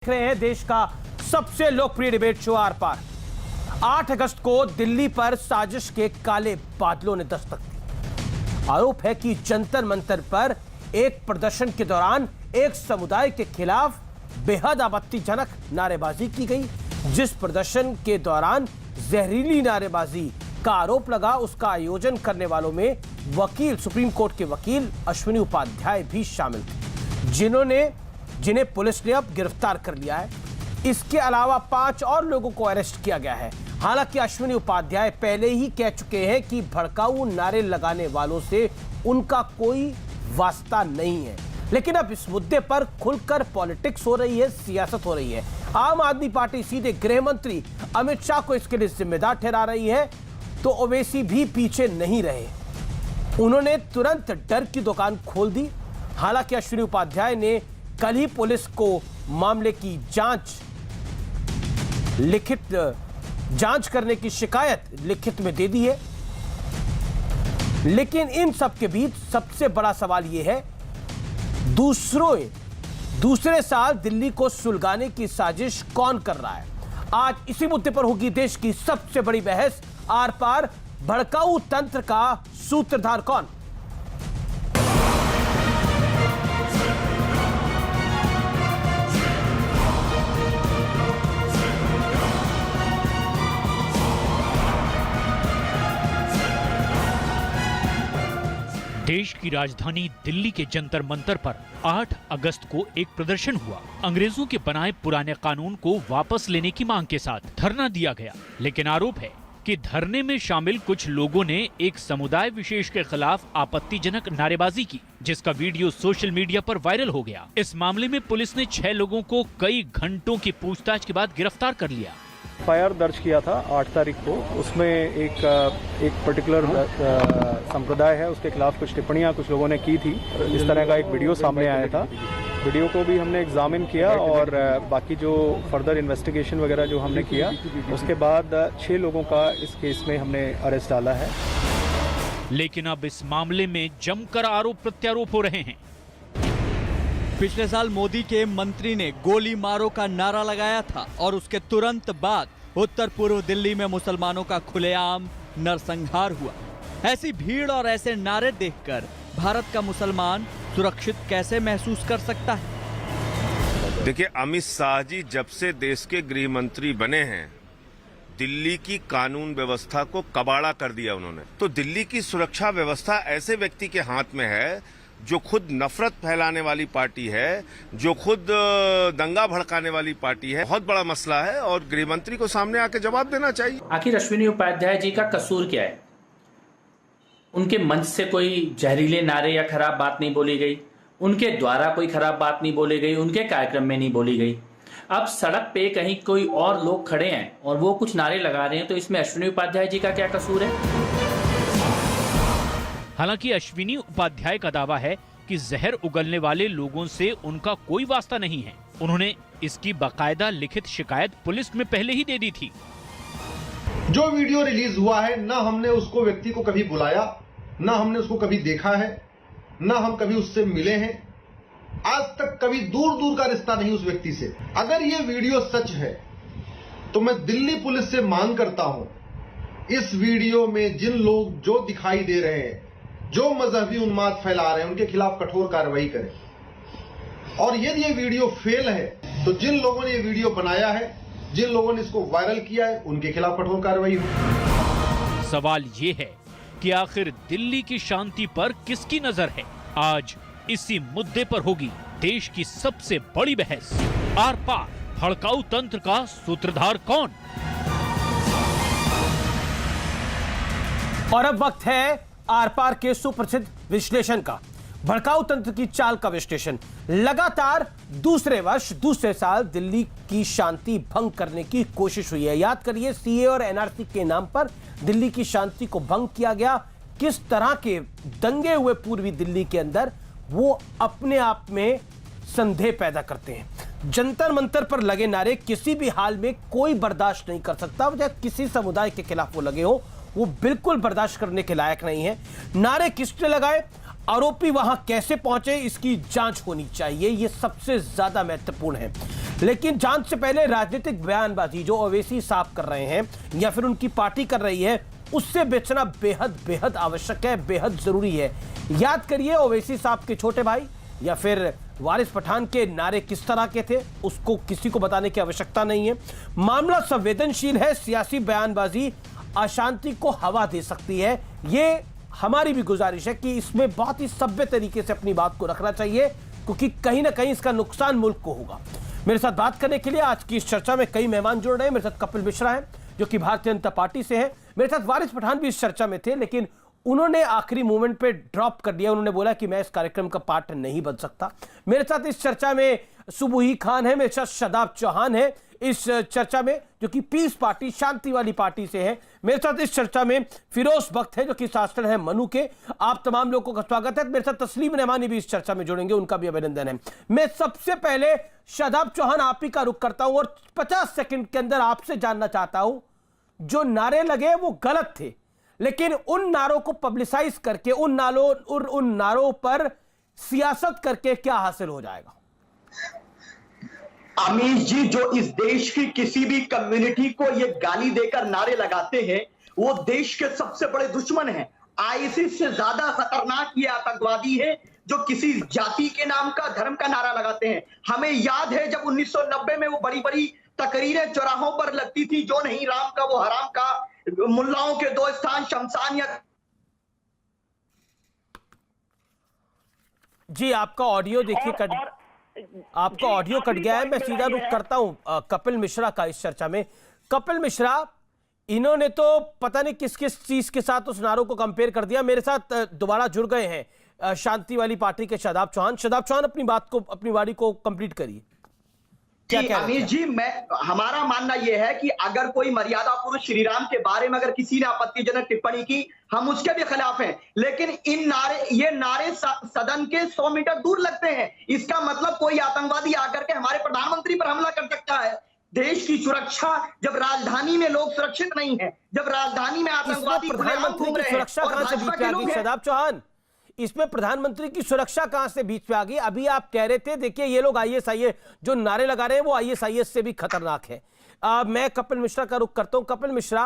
देख रहे हैं देश का सबसे लोकप्रिय डिबेट शो आर पार। 8 अगस्त को दिल्ली पर साजिश के काले बादलों ने दस्तक दी। आरोप है कि जंतर मंतर पर एक प्रदर्शन के दौरान एक समुदाय के खिलाफ बेहद आपत्तिजनक नारेबाजी की गई। जिस प्रदर्शन के दौरान जहरीली नारेबाजी का आरोप लगा, उसका आयोजन करने वालों में सुप्रीम कोर्ट के वकील अश्विनी उपाध्याय भी शामिल थे, जिन्हें पुलिस ने अब गिरफ्तार कर लिया है। इसके अलावा 5 और लोगों को अरेस्ट किया गया है। हालांकि अश्विनी उपाध्याय पहले ही कह चुके हैं कि भड़काऊ नारे लगाने वालों से उनका कोई वास्ता नहीं है, लेकिन अब इस मुद्दे पर खुलकर पॉलिटिक्स हो रही है, सियासत हो रही है। आम आदमी पार्टी सीधे गृह मंत्री अमित शाह को इसके लिए जिम्मेदार ठहरा रही है, तो ओवैसी भी पीछे नहीं रहे। उन्होंने तुरंत डर की दुकान खोल दी। हालांकि अश्विनी उपाध्याय ने कल ही पुलिस को मामले की लिखित जांच करने की शिकायत लिखित में दे दी है। लेकिन इन सब के बीच सबसे बड़ा सवाल यह है, दूसरे साल दिल्ली को सुलगाने की साजिश कौन कर रहा है। आज इसी मुद्दे पर होगी देश की सबसे बड़ी बहस। आर पार, भड़काऊ तंत्र का सूत्रधार कौन। देश की राजधानी दिल्ली के जंतर मंतर पर 8 अगस्त को एक प्रदर्शन हुआ। अंग्रेजों के बनाए पुराने कानून को वापस लेने की मांग के साथ धरना दिया गया, लेकिन आरोप है कि धरने में शामिल कुछ लोगों ने एक समुदाय विशेष के खिलाफ आपत्तिजनक नारेबाजी की, जिसका वीडियो सोशल मीडिया पर वायरल हो गया। इस मामले में पुलिस ने 6 लोगों को कई घंटों की पूछताछ के बाद गिरफ्तार कर लिया। एफआईआर दर्ज किया था 8 तारीख को। उसमें एक पर्टिकुलर संप्रदाय है, उसके खिलाफ कुछ टिप्पणियां कुछ लोगों ने की थी। इस तरह का एक वीडियो सामने आया था। वीडियो को भी हमने एग्जामिन किया और बाकी जो फर्दर इन्वेस्टिगेशन वगैरह जो हमने किया, उसके बाद 6 लोगों का इस केस में हमने अरेस्ट डाला है। लेकिन अब इस मामले में जमकर आरोप प्रत्यारोप हो रहे हैं। पिछले साल मोदी के मंत्री ने गोली मारो का नारा लगाया था और उसके तुरंत बाद उत्तर पूर्व दिल्ली में मुसलमानों का खुलेआम नरसंहार हुआ। ऐसी भीड़ और ऐसे नारे देखकर भारत का मुसलमान सुरक्षित कैसे महसूस कर सकता है। देखिए, अमित शाह जी जब से देश के गृह मंत्री बने हैं, दिल्ली की कानून व्यवस्था को कबाड़ा कर दिया उन्होंने। तो दिल्ली की सुरक्षा व्यवस्था ऐसे व्यक्ति के हाथ में है जो खुद नफरत फैलाने वाली पार्टी है, जो खुद दंगा भड़काने वाली पार्टी है। बहुत बड़ा मसला है और गृह मंत्री को सामने आके जवाब देना चाहिए। आखिर अश्विनी उपाध्याय जी का कसूर क्या है? उनके मंच से कोई जहरीले नारे या खराब बात नहीं बोली गई, उनके द्वारा कोई खराब बात नहीं बोली गई, उनके कार्यक्रम में नहीं बोली गई। अब सड़क पे कहीं कोई और लोग खड़े हैं और वो कुछ नारे लगा रहे हैं, तो इसमें अश्विनी उपाध्याय जी का क्या कसूर है? हालांकि अश्विनी उपाध्याय का दावा है कि जहर उगलने वाले लोगों से उनका कोई वास्ता नहीं है। उन्होंने इसकी बाकायदा लिखित शिकायत पुलिस में पहले ही दे दी थी। जो वीडियो रिलीज हुआ है, ना हमने उसको व्यक्ति को कभी बुलाया, ना हमने उसको कभी देखा है, ना हम कभी उससे मिले हैं। आज तक कभी दूर दूर का रिश्ता नहीं उस व्यक्ति से। अगर ये वीडियो सच है तो मैं दिल्ली पुलिस से मांग करता हूं, इस वीडियो में जिन लोग जो दिखाई दे रहे हैं, जो मजहबी उन्माद फैला रहे हैं, उनके खिलाफ कठोर कार्रवाई करें। और यदि ये वीडियो फेल है तो जिन लोगों ने ये वीडियो बनाया है, जिन लोगों ने इसको वायरल किया है, उनके खिलाफ कठोर कार्रवाई हो। सवाल ये है कि आखिर दिल्ली की शांति पर किसकी नजर है। आज इसी मुद्दे पर होगी देश की सबसे बड़ी बहस। आर पार, भड़काऊ तंत्र का सूत्रधार कौन। और अब वक्त है आर पार के सुप्रसिद्ध विश्लेषण का। भड़काऊ तंत्र की चाल का विश्लेषण। लगातार दूसरे साल दिल्ली की शांति भंग करने की कोशिश हुई है। याद करिए, सीए और एनआरसी के नाम पर दिल्ली की शांति को भंग किया गया। किस तरह के दंगे हुए पूर्वी दिल्ली के अंदर, वो अपने आप में संदेह पैदा करते हैं। जंतर मंतर पर लगे नारे किसी भी हाल में कोई बर्दाश्त नहीं कर सकता। चाहे किसी समुदाय के खिलाफ वो लगे हो, वो बिल्कुल बर्दाश्त करने के लायक नहीं है। नारे किसने लगाए, आरोपी वहां कैसे पहुंचे, इसकी जांच होनी चाहिए। यह सबसे ज्यादा महत्वपूर्ण है। लेकिन जांच से पहले राजनीतिक बयानबाजी जो ओवैसी साहब कर रहे हैं या फिर उनकी पार्टी कर रही है, उससे बचना बेहद बेहद आवश्यक है, बेहद जरूरी है। याद करिए ओवैसी साहब के छोटे भाई या फिर वारिस पठान के नारे किस तरह के थे, उसको किसी को बताने की आवश्यकता नहीं है। मामला संवेदनशील है, सियासी बयानबाजी अशांति को हवा दे सकती है। ये हमारी भी गुजारिश है कि इसमें बहुत ही सभ्य तरीके से अपनी बात को रखना चाहिए, क्योंकि कहीं ना कहीं इसका नुकसान मुल्क को होगा। मेरे साथ बात करने के लिए आज की इस चर्चा में कई मेहमान जुड़ रहे हैं। मेरे साथ कपिल मिश्रा हैं जो कि भारतीय जनता पार्टी से हैं। मेरे साथ वारिस पठान भी इस चर्चा में थे, लेकिन उन्होंने आखिरी मोमेंट पे ड्रॉप कर दिया। उन्होंने बोला कि मैं इस कार्यक्रम का पार्ट नहीं बन सकता। मेरे साथ इस चर्चा में सुबुही खान है, मेरे साथ शादाब चौहान है इस चर्चा में, जो कि पीस पार्टी, शांति वाली पार्टी से है। मेरे साथ इस चर्चा में फिरोज बख्त है जो कि शास्त्र है मनु के। आप तमाम लोगों का स्वागत है। मेरे साथ तस्लीम रहमानी भी इस चर्चा में जुड़ेंगे, उनका भी अभिनंदन है। मैं सबसे पहले शादाब चौहान आप ही का रुख करता हूं और 50 सेकंड के अंदर आपसे जानना चाहता हूं, जो नारे लगे वो गलत थे, लेकिन उन नारों को पब्लिसाइज करके उन नारों पर सियासत करके क्या हासिल हो जाएगा? अमीश जी, जो इस देश की किसी भी कम्युनिटी को ये गाली देकर नारे लगाते हैं, वो देश के सबसे बड़े दुश्मन हैं। आईसिस से ज्यादा खतरनाक ये आतंकवादी है जो किसी जाति के नाम का, धर्म का नारा लगाते हैं। हमें याद है जब 1990 में वो बड़ी बड़ी तकरीरें चौराहों पर लगती थी, जो नहीं राम का वो हराम का, मुल्लाओं के दो स्थान शमशान या। जी आपका ऑडियो देखिए आपका ऑडियो कट गया है। मैं सीधा रुख करता हूं कपिल मिश्रा का इस चर्चा में। कपिल मिश्रा, इन्होंने तो पता नहीं किस किस चीज के साथ उस नारों को कंपेयर कर दिया। मेरे साथ दोबारा जुड़ गए हैं शांति वाली पार्टी के शादाब चौहान। शादाब चौहान, अपनी वारी को कंप्लीट करिए। अमीर जी, हमारा मानना यह है कि अगर कोई मर्यादा पुरुष श्री राम के बारे में अगर किसी ने आपत्तिजनक टिप्पणी की, हम उसके भी खिलाफ हैं, लेकिन ये नारे सदन के 100 मीटर दूर लगते हैं। इसका मतलब कोई आतंकवादी आकर के हमारे प्रधानमंत्री पर हमला कर सकता है। देश की सुरक्षा, जब राजधानी में लोग सुरक्षित नहीं है, जब राजधानी में आतंकवादी प्रधानमंत्री की सुरक्षा कहां से बीच में आ गई? शादाब चौहान, इसमें प्रधानमंत्री की सुरक्षा कहां से बीच में आ गई? अभी आप कह रहे थे, देखिए ये लोग आईएसआईएस जो नारे लगा रहे हैं वो आईएसआईएस से भी खतरनाक है। मैं कपिल मिश्रा का रुख करता हूं। कपिल मिश्रा,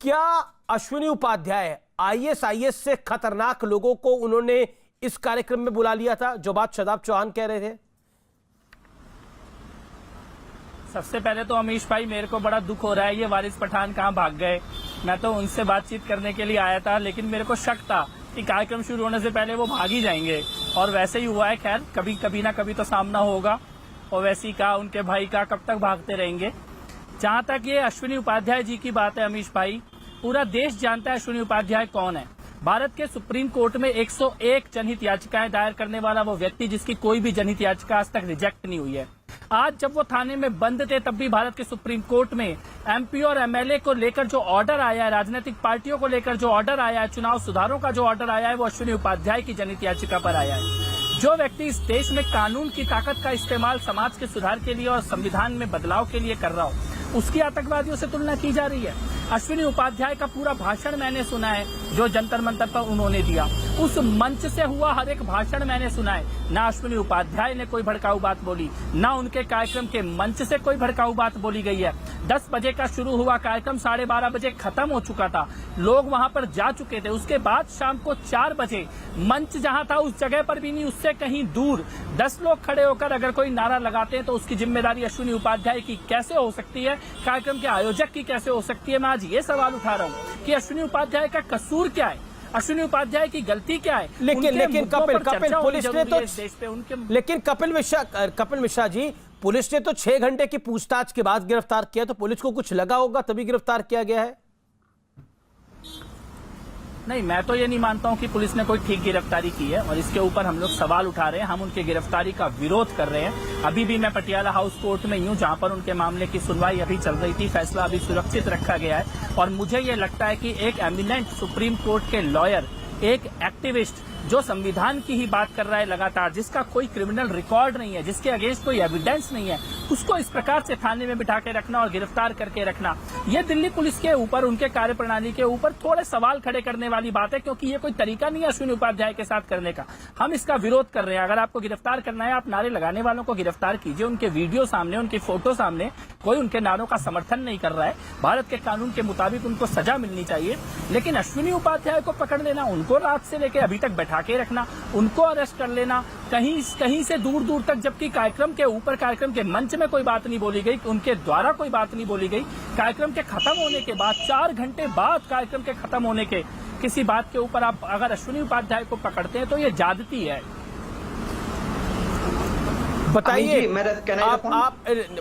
क्या अश्विनी उपाध्याय आईएसआईएस से खतरनाक लोगों को उन्होंने इस कार्यक्रम में बुला लिया था, जो बात शादाब चौहान कह रहे थे? सबसे पहले तो अमीश भाई, मेरे को बड़ा दुख हो रहा है, ये वारिस पठान कहाँ भाग गए। मैं तो उनसे बातचीत करने के लिए आया था, लेकिन मेरे को शक था कि कार्यक्रम शुरू होने से पहले वो भाग ही जाएंगे, और वैसे ही हुआ है। खैर, कभी ना कभी तो सामना होगा। ओवैसी का, उनके भाई का, कब तक भागते रहेंगे? जहां तक ये अश्विनी उपाध्याय जी की बात है अमीश भाई, पूरा देश जानता है अश्विनी उपाध्याय कौन है। भारत के सुप्रीम कोर्ट में 101 जनहित याचिकाएं दायर करने वाला वो व्यक्ति, जिसकी कोई भी जनहित याचिका आज तक रिजेक्ट नहीं हुई है। आज जब वो थाने में बंद थे, तब भी भारत के सुप्रीम कोर्ट में एमपी और एमएलए को लेकर जो ऑर्डर आया है, राजनीतिक पार्टियों को लेकर जो ऑर्डर आया है, चुनाव सुधारों का जो ऑर्डर आया है, वो अश्विनी उपाध्याय की जनहित याचिका पर आया है। जो व्यक्ति इस देश में कानून की ताकत का इस्तेमाल समाज के सुधार के लिए और संविधान में बदलाव के लिए कर रहा हो, उसकी आतंकवादियों से तुलना की जा रही है। अश्विनी उपाध्याय का पूरा भाषण मैंने सुना है, जो जंतर मंतर पर उन्होंने दिया। उस मंच से हुआ हर एक भाषण मैंने सुना है। ना अश्विनी उपाध्याय ने कोई भड़काऊ बात बोली, ना उनके कार्यक्रम के मंच से कोई भड़काऊ बात बोली गई है। 10 बजे का शुरू हुआ कार्यक्रम 12:30 बजे खत्म हो चुका था। लोग वहां पर जा चुके थे। उसके बाद शाम को 4 बजे मंच जहां था उस जगह पर भी नहीं, उससे कहीं दूर 10 लोग खड़े होकर अगर कोई नारा लगाते हैं तो उसकी जिम्मेदारी अश्विनी उपाध्याय की कैसे हो सकती है, कार्यक्रम के आयोजक की कैसे हो सकती है? मैं आज ये सवाल उठा रहा हूँ कि अश्विनी उपाध्याय का कसूर क्या है, अश्विनी उपाध्याय की गलती क्या है? लेकिन कपिल मिश्रा जी, पुलिस ने तो 6 घंटे की पूछताछ के बाद गिरफ्तार किया, तो पुलिस को कुछ लगा होगा तभी गिरफ्तार किया गया है। नहीं, मैं तो ये नहीं मानता हूं कि पुलिस ने कोई ठीक गिरफ्तारी की है, और इसके ऊपर हम लोग सवाल उठा रहे हैं। हम उनकी गिरफ्तारी का विरोध कर रहे हैं। अभी भी मैं पटियाला हाउस कोर्ट में हूं, जहां पर उनके मामले की सुनवाई अभी चल रही थी। फैसला अभी सुरक्षित रखा गया है, और मुझे ये लगता है कि एक एमिनेंट सुप्रीम कोर्ट के लॉयर, एक एक्टिविस्ट, जो संविधान की ही बात कर रहा है लगातार, जिसका कोई क्रिमिनल रिकॉर्ड नहीं है, जिसके अगेंस्ट कोई एविडेंस नहीं है, उसको इस प्रकार से थाने में बिठा के रखना और गिरफ्तार करके रखना, ये दिल्ली पुलिस के ऊपर, उनके कार्यप्रणाली के ऊपर थोड़े सवाल खड़े करने वाली बात है, क्योंकि ये कोई तरीका नहीं है अश्विनी उपाध्याय के साथ करने का। हम इसका विरोध कर रहे हैं। अगर आपको गिरफ्तार करना है, आप नारे लगाने वालों को गिरफ्तार कीजिए, उनके वीडियो सामने, उनकी फोटो सामने, कोई उनके नारों का समर्थन नहीं कर रहा है। भारत के कानून के मुताबिक उनको सजा मिलनी चाहिए, लेकिन अश्विनी उपाध्याय को पकड़ लेना, उनको रात से लेकर अभी तक बैठा के रखना, उनको अरेस्ट कर लेना कहीं से दूर दूर तक, जबकि कार्यक्रम के ऊपर, कार्यक्रम के मंच में कोई बात नहीं बोली गई, उनके द्वारा कोई बात नहीं बोली गई। कार्यक्रम के खत्म होने के बाद 4 घंटे बाद कार्यक्रम के खत्म होने के किसी बात के ऊपर आप अगर अश्विनी उपाध्याय को पकड़ते हैं तो ये ज्यादती है।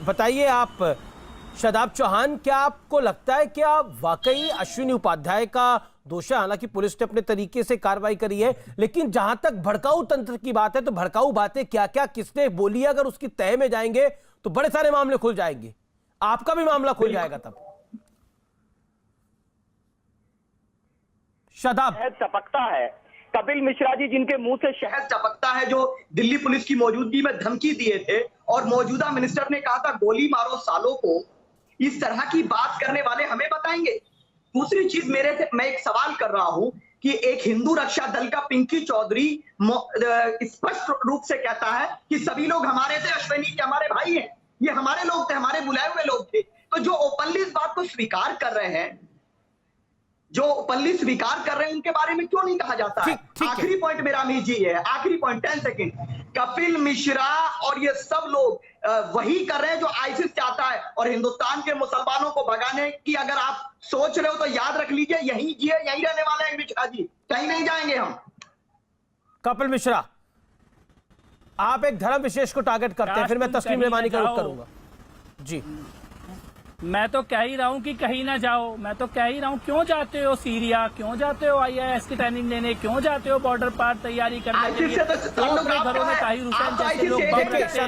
बताइए आप शादाब चौहान, क्या आपको लगता है क्या वाकई अश्विनी उपाध्याय का दोष है? हालांकि पुलिस ने अपने तरीके से कार्रवाई करी है, लेकिन जहां तक भड़काऊ तंत्र की बात है तो भड़काऊ बातें क्या क्या किसने बोली, अगर उसकी तह में जाएंगे तो बड़े सारे मामले खुल जाएंगे, आपका भी मामला खुल जाएगा तब। शादाब, टपकता है कपिल मिश्रा जी, जिनके मुंह से शहद टपकता है, जो दिल्ली पुलिस की मौजूदगी में धमकी दिए थे और मौजूदा मिनिस्टर ने कहा था गोली मारो सालों को, इस तरह की बात करने वाले हमें बताएंगे। दूसरी चीज मैं एक सवाल कर रहा हूं कि एक हिंदू रक्षा दल का पिंकी चौधरी स्पष्ट रूप से कहता है कि सभी लोग हमारे थे, अश्विनी के हमारे भाई हैं, ये हमारे लोग थे, हमारे बुलाए हुए लोग थे। तो जो ओपनली इस बात को स्वीकार कर रहे हैं, उनके बारे में क्यों नहीं कहा जाता है? आखिरी पॉइंट मेरा अमीर जी है, आखिरी पॉइंट 10 सेकेंड। कपिल मिश्रा और ये सब लोग वही कर रहे हैं जो आईसिस चाहता है, और हिंदुस्तान के मुसलमानों को भगाने की अगर आप सोच रहे हो तो याद रख लीजिए, यही जिए यही रहने वाले हैं मिश्रा जी, कहीं नहीं जाएंगे हम। कपिल मिश्रा, आप एक धर्म विशेष को टारगेट करते हैं, फिर मैं तस्लीम रेमानी का रुख करूंगा। जी, मैं तो कह ही रहा हूं कि कहीं ना जाओ, मैं तो कह ही रहा हूं, क्यों जाते हो सीरिया, क्यों जाते हो IAS की ट्रेनिंग लेने, क्यों जाते हो बॉर्डर पार तैयारी करने के लिए, क्यों अपने घरों में ताहिर हुसैन जैसे लोग बम रखते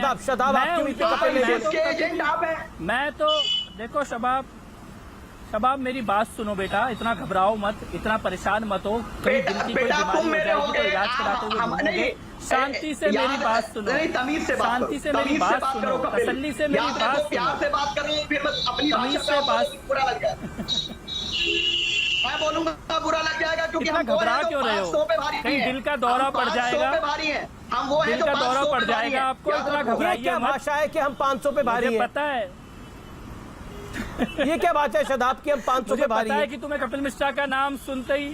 हैं। मैं तो देखो शबाब मेरी बात सुनो बेटा, इतना घबराओ मत, इतना परेशान मत हो, कहीं दिल की कोई बीमारी हो जाएगी तो इलाज कराते हुए शांति से मेरी बात सुनो, शांति से मेरी बात सुनो, तसल्ली से मेरी बात सुनो, प्यार से बात कर रही हूं, फिर अपनी तमीज से बात, बुरा लग जाएगा, मैं बोलूंगा बुरा लग जाएगा, क्योंकि हम घबरा क्यों रहे हो? कहीं दिल का दौरा पड़ जाएगा, हम वो दिल का दौरा पड़ जाएगा आपको, इतना घबराइए क्या भाषा है कि हम 500 पे भारी हैं? पता है ये क्या बात है शादाब की हम 500 पे भारी है हैं? कि तुम्हें कपिल मिश्रा का नाम सुनते ही,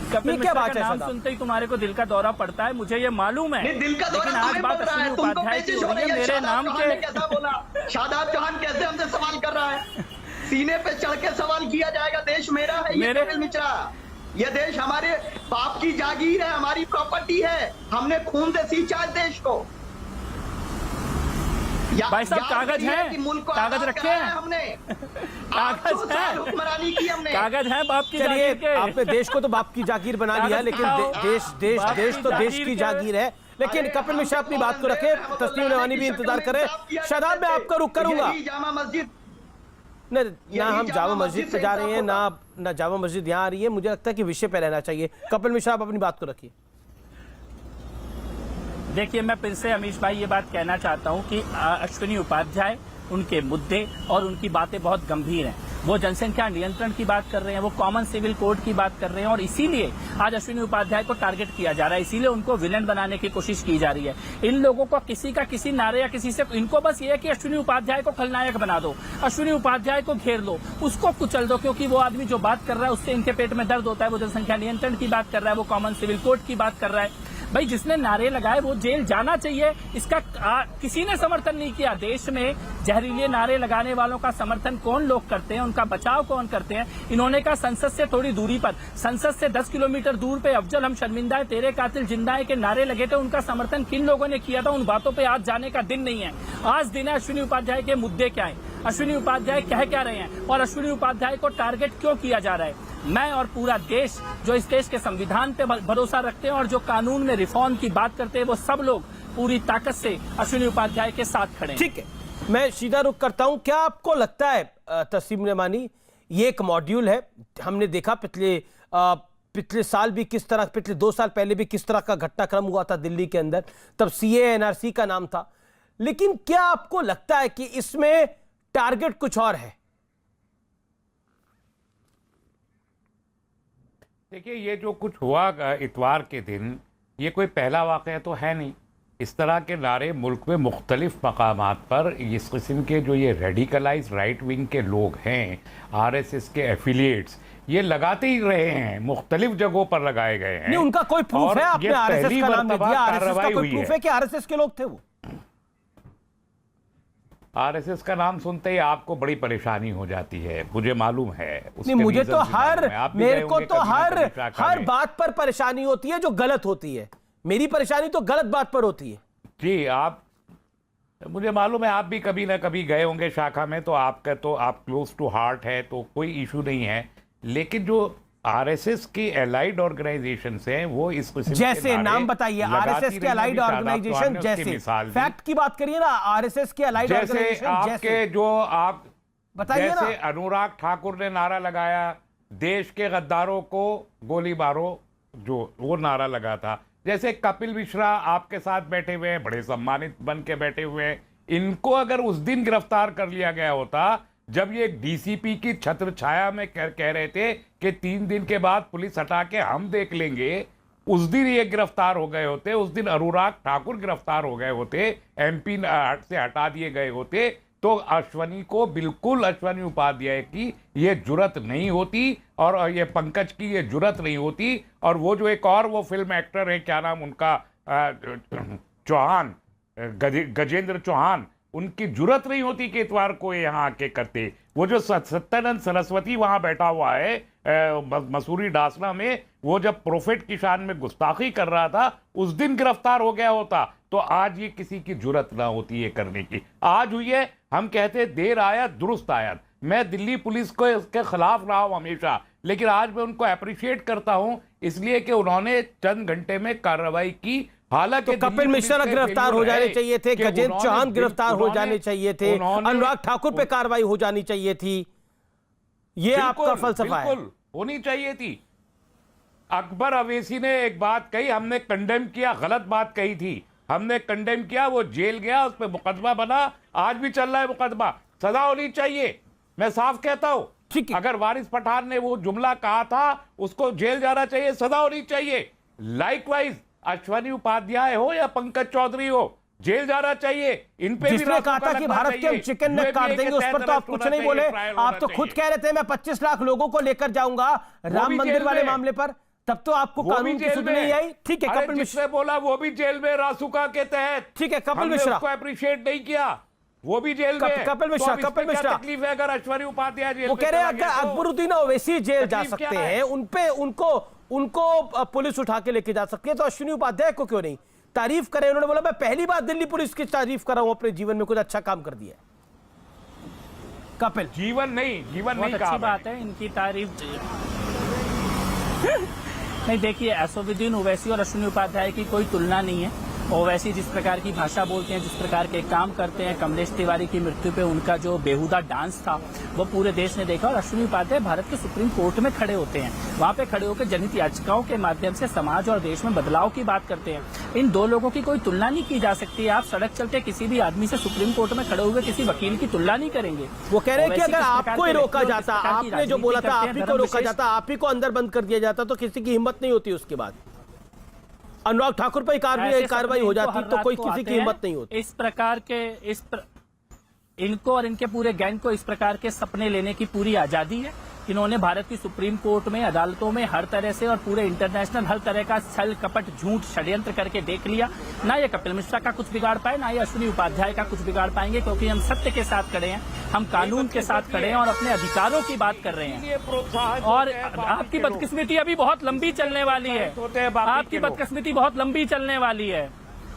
कपिल मिश्रा का नाम सुनते ही तुम्हारे को दिल का दौरा पड़ता है, मुझे ये मालूम है। लेकिन आज बात अश्विनी उपाध्याय की हो रही है, मेरे नाम के। शादाब चौहान कैसे हमसे सवाल कर रहा है? सीने पे चढ़ के सवाल किया जाएगा, देश मेरा है ये कपिल मिश्रा, ये देश हमारे बाप की जागीर है, हमारी प्रॉपर्टी है, हमने खून से सींचा है देश को। भाई साहब कागज है, कागज रखे हैं हमने, कागज है, हुक्मरानी की हमने, कागज है बाप की जागीर के। आपने देश को तो बाप की जागीर बना लिया, लेकिन देश तो देश की जागीर है। लेकिन कपिल मिश्रा अपनी बात को रखे, तस्लीम रेमानी भी इंतजार करे। शादाब, मैं आपका रुख करूंगा। जामा मस्जिद ना हम जामा मस्जिद पे जा रहे हैं, ना जामा मस्जिद यहाँ आ रही है, मुझे लगता है कि विषय पे रहना चाहिए। कपिल मिश्रा, आप अपनी बात को रखिए। देखिए, मैं फिर से अमीश भाई ये बात कहना चाहता हूं कि अश्विनी उपाध्याय, उनके मुद्दे और उनकी बातें बहुत गंभीर हैं। वो जनसंख्या नियंत्रण की बात कर रहे हैं, वो कॉमन सिविल कोड की बात कर रहे हैं, और इसीलिए आज अश्विनी उपाध्याय को टारगेट किया जा रहा है, इसीलिए उनको विलेन बनाने की कोशिश की जा रही है। इन लोगों को किसी नारे या किसी से, इनको बस ये है कि अश्विनी उपाध्याय को खलनायक बना दो, अश्विनी उपाध्याय को घेर लो, उसको कुचल दो, क्योंकि वो आदमी जो बात कर रहा है उससे इनके पेट में दर्द होता है। वो जनसंख्या नियंत्रण की बात कर रहा है, वो कॉमन सिविल कोड की बात कर रहा है। भाई, जिसने नारे लगाए वो जेल जाना चाहिए, इसका किसी ने समर्थन नहीं किया। देश में जहरीले नारे लगाने वालों का समर्थन कौन लोग करते हैं, उनका बचाव कौन करते हैं? इन्होंने कहा संसद से थोड़ी दूरी पर, संसद से 10 किलोमीटर दूर पे अफजल हम शर्मिंदा है, तेरे कातिल जिंदा है के नारे लगे थे। उनका समर्थन किन लोगों ने किया था? उन बातों पे आज जाने का दिन नहीं है। आज दिन है अश्विनी उपाध्याय के मुद्दे क्या है, अश्विनी उपाध्याय कह क्या रहे हैं, और अश्विनी उपाध्याय को टारगेट क्यों किया जा रहा है। मैं और पूरा देश जो इस देश के संविधान पे भरोसा रखते हैं और जो कानून में रिफॉर्म की बात करते हैं, वो सब लोग पूरी ताकत से अश्विनी उपाध्याय के साथ खड़े हैं। ठीक है, मैं सीधा रुख करता हूं। क्या आपको लगता है तस्लीम रेमानी, ये एक मॉड्यूल है, हमने देखा पिछले पिछले साल भी किस तरह, पिछले 2 साल पहले भी किस तरह का घटनाक्रम हुआ था दिल्ली के अंदर, तब सीए एनआरसी का नाम था। लेकिन क्या आपको लगता है कि इसमें टारगेट कुछ और है? देखिए, ये जो कुछ हुआ इतवार के दिन, ये कोई पहला वाक़या तो है नहीं। इस तरह के नारे मुल्क में मुख्तलिफ मकामात पर इस किस्म के जो ये रेडिकलाइज राइट विंग के लोग हैं, आरएसएस के एफिलिएट्स, ये लगाते ही रहे हैं, मुख्तलिफ जगहों पर लगाए गए हैं। नहीं, उनका कोई प्रूफ है? आपने आरएसएस का नाम दिया, आरएसएस का कोई प्रूफ है कि आरएसएस के लोग थे वो? आरएसएस का नाम सुनते ही आपको बड़ी परेशानी हो जाती है, मुझे मालूम है। नहीं, मुझे तो मेरे को तो हर बात पर परेशानी होती है जो गलत होती है। मेरी परेशानी तो गलत बात पर होती है। जी, मुझे मालूम है, आप भी कभी ना कभी गए होंगे शाखा में, तो आपका तो आप क्लोज टू हार्ट है, तो कोई इशू नहीं है। लेकिन जो आरएसएस की एलाइड ऑर्गेनाइजेशन हैं, वो इस जैसे नाम बताइए, आरएसएस के एलाइड ऑर्गेनाइजेशन, जैसे फैक्ट की बात करिए ना, आरएसएस के एलाइड ऑर्गेनाइजेशन आपके जो आप बताइए ना। जैसे अनुराग ठाकुर ने नारा लगाया, देश के गद्दारों को गोली मारो, जो वो नारा लगा था। जैसे कपिल मिश्रा आपके साथ बैठे हुए हैं, बड़े सम्मानित बन के बैठे हुए हैं, इनको अगर उस दिन गिरफ्तार कर लिया गया होता जब ये डीसीपी की छत्र छाया में कह रहे थे कि 3 दिन के बाद पुलिस हटा के हम देख लेंगे, उस दिन ये गिरफ्तार हो गए होते, उस दिन अनुराग ठाकुर गिरफ्तार हो गए होते, एमपी से हटा दिए गए होते, तो अश्वनी को बिल्कुल, अश्वनी उपाध्याय की ये जुर्रत नहीं होती, और ये पंकज की ये जुर्रत नहीं होती, और वो जो एक और वो फिल्म एक्टर है, क्या नाम उनका, चौहान, गजेंद्र चौहान, उनकी जुर्रत नहीं होती कि इतवार को यहाँ आके करते। वो जो सत्यानंद सरस्वती वहां बैठा हुआ है मसूरी डासना में, वो जब प्रोफेट की शान में गुस्ताखी कर रहा था, उस दिन गिरफ्तार हो गया होता, तो आज ये किसी की जुर्रत ना होती है करने की। आज हुई है, हम कहते देर आया दुरुस्त आया। मैं दिल्ली पुलिस को इसके खिलाफ रहा हूं हमेशा, लेकिन आज मैं उनको अप्रिशिएट करता हूं इसलिए कि उन्होंने चंद घंटे में कार्रवाई की। हालांकि तो कपिल मिश्रा गिरफ्तार हो जाने चाहिए थे, गजेंद्र चौहान गिरफ्तार हो जाने चाहिए थे, अनुराग ठाकुर पे कार्रवाई हो जानी चाहिए थी। ये आपका फलसफा है? बिल्कुल होनी चाहिए थी। अकबर अवैसी ने एक बात कही, हमने कंडेम किया, गलत बात कही थी, हमने कंडेम किया, वो जेल गया, उस पर मुकदमा बना, आज भी चल रहा है मुकदमा, सजा होनी चाहिए। मैं साफ कहता हूं, अगर वारिस पठान ने वो जुमला कहा था, उसको जेल जाना चाहिए, सजा होनी चाहिए। लाइकवाइज अश्वनी उपाध्याय हो या पंकज चौधरी हो, जेल जाना चाहिए। इन पे जिसने कहा था कि भारत के हम चिकन नेक काट देंगे, उस पर तो आप कुछ नहीं बोले। आप तो खुद कह रहे थे मैं 25 लाख लोगों को लेकर जाऊंगा राम मंदिर वाले मामले पर, तब तो आपको कानून की सुध नहीं आई। ठीक है, कपिल मिश्रा बोला वो भी जेल में रासुका के तहत। ठीक है, कपिल मिश्रा को अप्रिशिएट नहीं किया, वो भी जेल में। कपिल मिश्रा तकलीफ है अगर अश्वनी उपाध्याय जेल, वो कह रहे हैं अगर अकबरुद्दीन ओवैसी जेल जा सकते हैं, उनपे उनको पुलिस उठा के लेके जा सकती है, तो अश्विनी उपाध्याय को क्यों नहीं? तारीफ करें। उन्होंने बोला मैं पहली बार दिल्ली पुलिस की तारीफ कर रहा हूं, अपने जीवन में कुछ अच्छा काम कर दिया है। कपिल जीवन नहीं अच्छी बात है इनकी तारीफ। नहीं, देखिए, असदुद्दीन ओवैसी और अश्विनी उपाध्याय की कोई तुलना नहीं है। ओवैसी जिस प्रकार की भाषा बोलते हैं, जिस प्रकार के काम करते हैं, कमलेश तिवारी की मृत्यु पे उनका जो बेहुदा डांस था वो पूरे देश ने देखा। और अश्विनी उपाध्याय भारत के सुप्रीम कोर्ट में खड़े होते हैं, वहां पे खड़े होकर जनहित याचिकाओं के माध्यम से समाज और देश में बदलाव की बात करते हैं। इन दो लोगों की कोई तुलना नहीं की जा सकती। आप सड़क चलते किसी भी आदमी से सुप्रीम कोर्ट में खड़े हुए किसी वकील की तुलना नहीं करेंगे। वो कह रहे हैं कि अगर आपको ही रोका जाता, आपने जो बोला था आप ही को रोका जाता, आप ही को अंदर बंद कर दिया जाता, तो किसी की हिम्मत नहीं होती। उसके बाद अनुराग ठाकुर पर कार्रवाई हो जाती तो कोई किसी की हिम्मत नहीं होती। इस प्रकार के इनको और इनके पूरे गैंग को इस प्रकार के सपने लेने की पूरी आजादी है। इन्होंने भारत की सुप्रीम कोर्ट में, अदालतों में हर तरह से और पूरे इंटरनेशनल हर तरह का छल कपट झूठ षड्यंत्र करके देख लिया। ना ये कपिल मिश्रा का कुछ बिगाड़ पाए, ना ये अश्विनी उपाध्याय का कुछ बिगाड़ पाएंगे, क्योंकि हम सत्य के साथ खड़े हैं, हम कानून के साथ खड़े हैं और अपने अधिकारों की बात कर रहे हैं। और आपकी बदकिस्मती अभी बहुत लंबी चलने वाली है, आपकी बदकिस्मती बहुत लंबी चलने वाली है।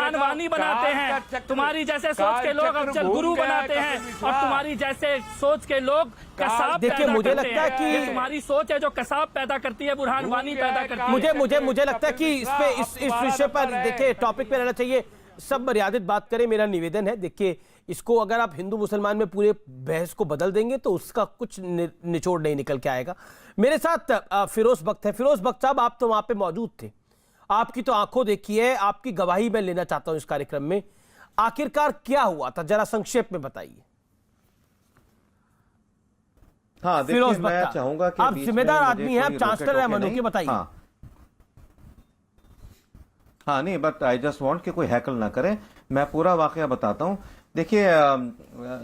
बुरहान वानी बनाते हैं, तुम्हारी जैसे सोच के लोग अफजल गुरु बनाते हैं, और तुम्हारी जैसे सोच के लोग कसाब देखिए, पैदा मुझे करते लगता है हैं। कि ये तुम्हारी सोच है जो कसाब पैदा करती है, बुरहान वानी पैदा करती है। मुझे लगता है कि इस विषय पर देखिए टॉपिक पे रहना चाहिए, सब मर्यादित बात करें, मेरा निवेदन है। देखिए, इसको अगर आप हिंदू मुसलमान में पूरे बहस को बदल देंगे तो उसका कुछ निचोड़ नहीं निकल के आएगा। मेरे साथ फिरोज बख्त है। फिरोज बख्त साहब, आप तो वहां पे मौजूद थे, आपकी तो आंखों देखी है, आपकी गवाही मैं लेना चाहता हूं इस कार्यक्रम में। आखिरकार क्या हुआ था, जरा संक्षेप में बताइए। हाँ, देखिए मैं चाहूंगा कि आप जिम्मेदार आदमी हैं, आप चांसलर हैं मनु के, बताइए। हाँ नहीं, बट आई जस्ट वांट कि कोई हैकल ना करे, मैं पूरा वाकया बताता हूँ। देखिए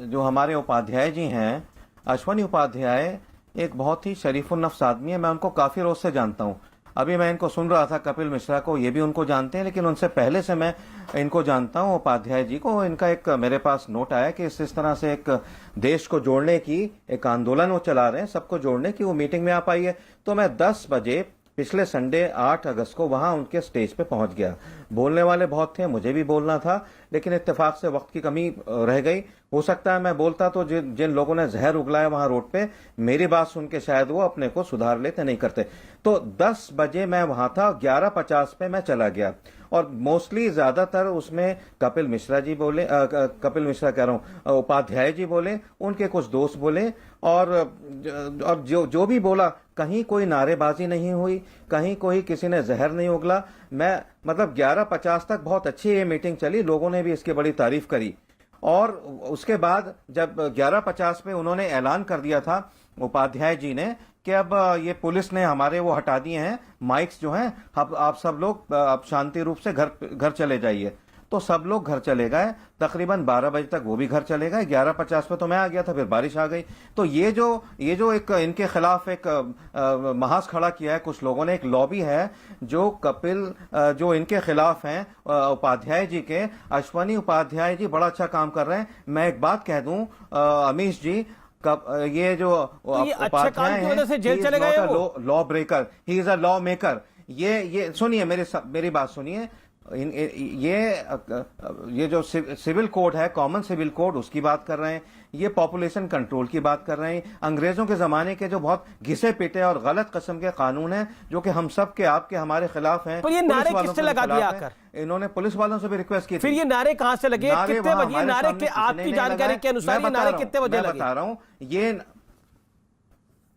जो हमारे उपाध्याय जी हैं, अश्वनी उपाध्याय एक बहुत ही शरीफुल नफ्स आदमी है, मैं उनको काफी रोज से जानता हूँ। अभी मैं इनको सुन रहा था, कपिल मिश्रा को, ये भी उनको जानते हैं, लेकिन उनसे पहले से मैं इनको जानता हूँ, उपाध्याय जी को। इनका एक मेरे पास नोट आया कि इस तरह से एक देश को जोड़ने की एक आंदोलन वो चला रहे हैं, सबको जोड़ने की, वो मीटिंग में आप आइए। तो मैं 10 बजे पिछले संडे 8 अगस्त को वहां उनके स्टेज पे पहुंच गया। बोलने वाले बहुत थे, मुझे भी बोलना था, लेकिन इत्तेफाक से वक्त की कमी रह गई। हो सकता है मैं बोलता तो जिन लोगों ने जहर उगलाया वहां रोड पे, मेरी बात सुन के शायद वो अपने को सुधार लेते, नहीं करते। तो 10 बजे मैं वहां था, 11:50 पे मैं चला गया, और मोस्टली ज्यादातर उसमें कपिल मिश्रा जी बोले, कपिल मिश्रा कह रहा हूं, उपाध्याय जी बोले, उनके कुछ दोस्त बोले, और जो भी बोला, कहीं कोई नारेबाजी नहीं हुई, कहीं कोई किसी ने जहर नहीं उगला। मैं मतलब 11:50 तक बहुत अच्छी ये मीटिंग चली, लोगों ने भी इसकी बड़ी तारीफ करी। और उसके बाद जब 11:50 पे उन्होंने ऐलान कर दिया था उपाध्याय जी ने कि अब ये पुलिस ने हमारे वो हटा दिए हैं माइक्स जो हैं, अब आप सब लोग अब शांति रूप से घर चले जाइए। तो सब लोग घर चले गए, तकरीबन 12 बजे तक वो भी घर चले गए। 11:50 पे तो मैं आ गया था, फिर बारिश आ गई। तो ये जो एक इनके खिलाफ एक महाज खड़ा किया है कुछ लोगों ने, एक लॉबी है जो कपिल जो इनके खिलाफ हैं, उपाध्याय जी के, अश्वनी उपाध्याय जी बड़ा अच्छा काम कर रहे हैं। मैं एक बात कह दूं अमीश जी, ये जो उपाध्याय हैं, law breaker, he is a law maker. ये सुनिए, मेरी बात सुनिए। ये जो सिविल कोड है, कॉमन सिविल कोड, उसकी बात कर रहे हैं, ये पॉपुलेशन कंट्रोल की बात कर रहे हैं। अंग्रेजों के जमाने के जो बहुत घिसे पिटे और गलत किस्म के कानून हैं, जो कि हम सब के, आपके, हमारे खिलाफ हैं। पर ये नारे किससे लगा दिया आकर? इन्होंने पुलिस वालों से भी रिक्वेस्ट की थी। फिर ये नारे कहां से लगे, कितने बजे नारे के? आपकी जानकारी के अनुसार ये नारे कितने बजे लगे? बता रहा हूं,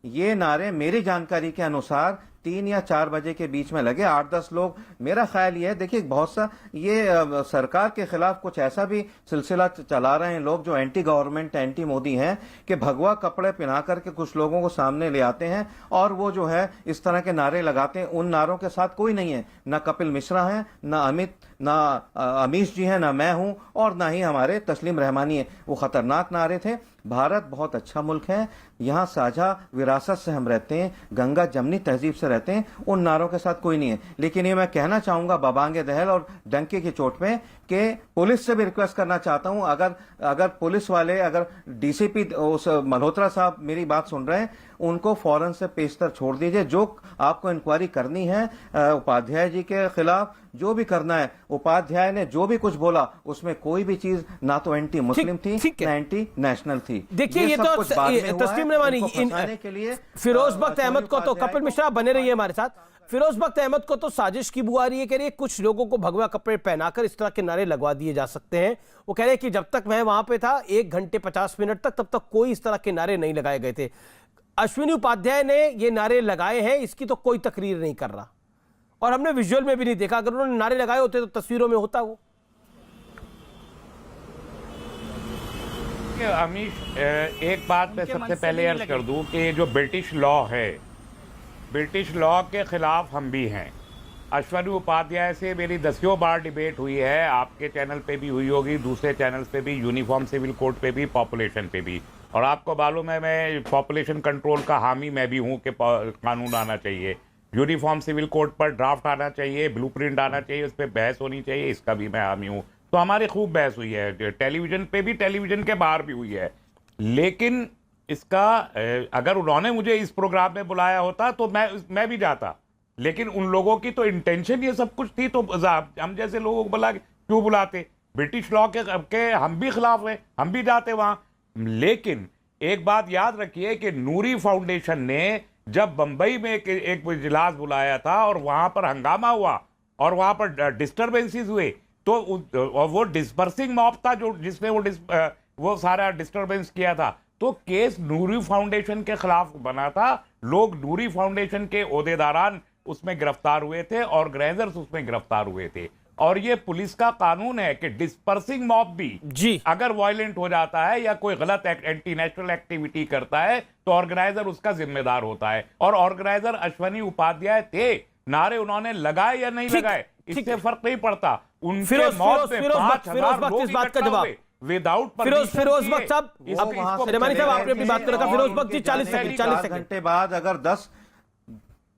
ये नारे मेरी जानकारी के अनुसार 3 या 4 बजे के बीच में लगे। 8-10 लोग, मेरा ख्याल ये है, देखिए बहुत सा ये सरकार के खिलाफ कुछ ऐसा भी सिलसिला चला रहे हैं लोग जो एंटी गवर्नमेंट, एंटी मोदी हैं, कि भगवा कपड़े पहना करके कुछ लोगों को सामने ले आते हैं और वो जो है इस तरह के नारे लगाते हैं। उन नारों के साथ कोई नहीं है, ना कपिल मिश्रा है, ना अमित, ना अमीश जी हैं, ना मैं हूं, और ना ही हमारे तस्लीम रहमानी है। वो खतरनाक नारे थे। भारत बहुत अच्छा मुल्क है, यहाँ साझा विरासत से हम रहते हैं, गंगा जमनी तहजीब से रहते हैं, उन नारों के साथ कोई नहीं है। लेकिन ये मैं कहना चाहूंगा बबांगे दहल और डंके की चोट पे कि पुलिस से भी रिक्वेस्ट करना चाहता हूं, अगर पुलिस वाले, अगर डीसीपी उस मल्होत्रा साहब मेरी बात सुन रहे हैं, उनको फौरन से पेशतर छोड़ दीजिए। जो आपको इंक्वायरी करनी है उपाध्याय जी के खिलाफ, जो भी करना है, उपाध्याय ने जो भी कुछ बोला उसमें कोई भी चीज ना तो एंटी मुस्लिम थी, ना एंटी नेशनल थी। देखिए ये तो तस्लीम रहमानी, के लिए फिरोज बख्त अहमद को तो, कपिल मिश्रा बने रहिए हमारे साथ, फिरोज बख्त अहमद को तो साजिश की बुआ रही है, कह रही है कुछ लोगों को भगवा कपड़े पहनाकर इस तरह के नारे लगवा दिए जा सकते हैं। वो कह रहे हैं कि जब तक मैं वहां पे था 1 घंटे 50 मिनट तक, तब तक कोई इस तरह के नारे नहीं लगाए गए थे। अश्विनी उपाध्याय ने ये नारे लगाए हैं, इसकी तो कोई तकरीर नहीं कर रहा, और हमने विजुअल में भी नहीं देखा। अगर उन्होंने नारे लगाए होते तो तस्वीरों में होता वो। अमीश, एक बात मैं सबसे पहले अर्ज कर दूं कि जो ब्रिटिश लॉ है, ब्रिटिश लॉ के खिलाफ हम भी हैं। अश्वनी उपाध्याय से मेरी 10 बार डिबेट हुई है, आपके चैनल पे भी हुई होगी, दूसरे चैनल्स पे भी, यूनिफॉर्म सिविल कोड पे भी, पॉपुलेशन पे भी। और आपको मालूम है मैं पॉपुलेशन कंट्रोल का हामी मैं भी हूँ कि कानून आना चाहिए, यूनिफॉर्म सिविल कोड पर ड्राफ्ट आना चाहिए, ब्लूप्रिंट आना चाहिए, उस पर बहस होनी चाहिए, इसका भी मैं हामी हूँ। तो हमारी खूब बहस हुई है, टेलीविजन पे भी, टेलीविजन के बाहर भी हुई है। लेकिन इसका अगर उन्होंने मुझे इस प्रोग्राम में बुलाया होता तो मैं भी जाता, लेकिन उन लोगों की तो इंटेंशन ये सब कुछ थी, तो हम जैसे लोगों को क्यों बुलाते? ब्रिटिश लॉ के हम भी खिलाफ हैं, हम भी जाते वहां। लेकिन एक बात याद रखिए कि नूरी फाउंडेशन ने जब बंबई में एक इजलास बुलाया था और वहां पर हंगामा हुआ और वहां पर डिस्टर्बेंसेस हुए, तो और वो डिस्पर्सिंग मॉब था जो जिसने वो सारा डिस्टर्बेंस किया था, तो केस नूरी फाउंडेशन के खिलाफ बना था। लोग नूरी फाउंडेशन के ओहदेदारान उसमें गिरफ्तार हुए थे, ऑर्गेनाइजर्स उसमें गिरफ्तार हुए थे। और ये पुलिस का कानून है कि डिस्पर्सिंग मॉब भी जी अगर वायलेंट हो जाता है या कोई गलत एंटी नेशनल एक्टिविटी करता है तो ऑर्गेनाइजर उसका जिम्मेदार होता है। और ऑर्गेनाइजर अश्वनी उपाध्याय थे, नारे उन्होंने लगाए या नहीं लगाए इससे फर्क नहीं पड़ता। उनके मौत में 5,000 लोग इकट्ठा हुए विदाउट फिरोज बख्श साहब, रेमानी साहब आपने अपनी बात रखा। फिरोज बख्श जी 40 सेकंड 40 सेकंड। घंटे बाद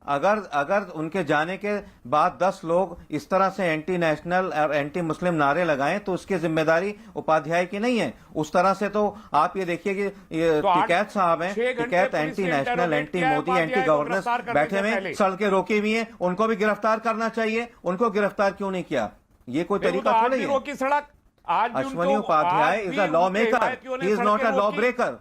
अगर उनके जाने के बाद 10 लोग इस तरह से एंटी नेशनल और एंटी मुस्लिम नारे लगाएं तो उसकी जिम्मेदारी उपाध्याय की नहीं है। उस तरह से तो आप ये देखिए कि ये टिकैत साहब हैं, Tikait anti national, anti Modi, anti governance बैठे हुए, सड़कें रोकी हुई हैं, उनको भी गिरफ्तार करना चाहिए। उनको गिरफ्तार क्यों नहीं किया? ये कोई तरीका थोड़ी है। सड़क Ashwini Upadhyay is a law maker, he is not a law breaker.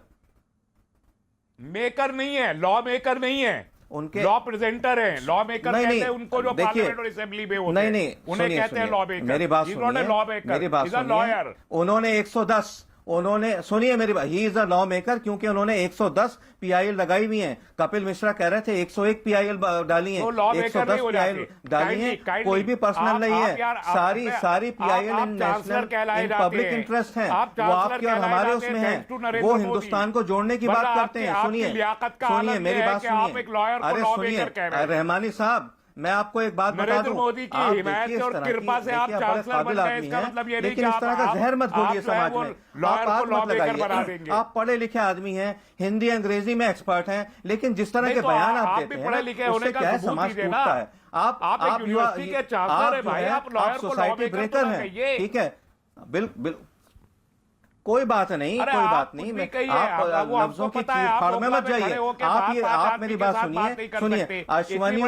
Maker नहीं है, लॉ मेकर नहीं है, उनके लॉ प्रेजेंटर हैं। लॉ मेकर कहते हैं उनको जो पार्लियामेंट और असेंबली में होते हैं, नहीं, उन्हें कहते हैं लॉ मेकर। मेरी बात सुनिए, उन्होंने 110 सुनिए मेरी बात, he is a law maker क्योंकि उन्होंने 110 पीआईएल लगाई हुई हैं। कपिल मिश्रा कह रहे थे 101 पीआईएल डाली हैं, 110 पीआईएल डाली हैं। कोई भी पर्सनल नहीं है, सारी PIL in national in public interest है, वो आपके और हमारे उसमें है। वो हिंदुस्तान को जोड़ने की बात करते हैं। सुनिए मेरी बात सुनिए, अरे सुनिए रहमानी साहब, मैं आपको एक बात बता दूं, मोदी की हिमायत और कृपा से आप चांसलर बन गए, इसका मतलब ये नहीं कि लेकिन इस तरह का जहर मत घोलिए समाज में। आप आग मत लगाइए। आप पढ़े लिखे आदमी हैं, हिंदी अंग्रेजी में एक्सपर्ट हैं, लेकिन जिस तरह के बयान आप देते हैं उससे क्या है, समाज टूटता है। आप सोसाइटी ब्रेकर हैं, ठीक है, बिल्कुल कोई बात नहीं, कोई बात नहीं। आप लफ्जों की फाड़ में मत जाइए। आप मेरी बात सुनिए। अश्वनी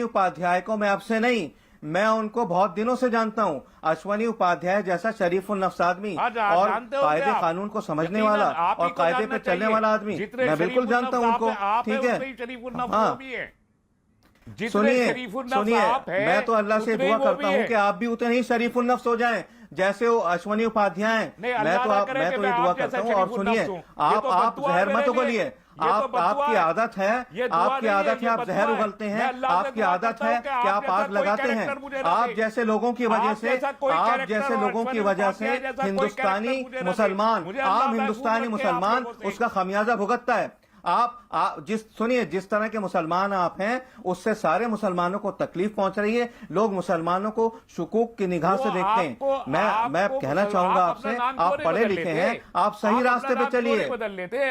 उपाध्याय को मैं आपसे नहीं, मैं उनको बहुत दिनों से जानता हूं। अश्वनी उपाध्याय जैसा शरीफुल नफ्स आदमी और कायदे कानून को समझने वाला और कायदे पे चलने वाला आदमी, मैं बिल्कुल जानता हूं उनको, ठीक है। हाँ सुनिए, मैं तो अल्लाह से दुआ करता हूं कि आप भी उतने ही शरीफुल नफ्स हो जाएं जैसे वो अश्वनी उपाध्याय हैं। मैं तो ये दुआ करता हूँ। और सुनिए, आप जहर मत उगलिए। आपकी आदत है, आप जहर उगलते हैं। आपकी आदत है कि आप आग लगाते हैं। आप जैसे लोगों की वजह से हिंदुस्तानी मुसलमान, आम हिंदुस्तानी मुसलमान उसका खमियाजा भुगतता है। जिस तरह के मुसलमान आप हैं उससे सारे मुसलमानों को तकलीफ पहुंच रही है। लोग मुसलमानों को शुकूक की निगाह से देखते हैं। मैं कहना चाहूंगा आपसे, आप पढ़े लिखे हैं, आप सही रास्ते पे चलिए। बदल लेते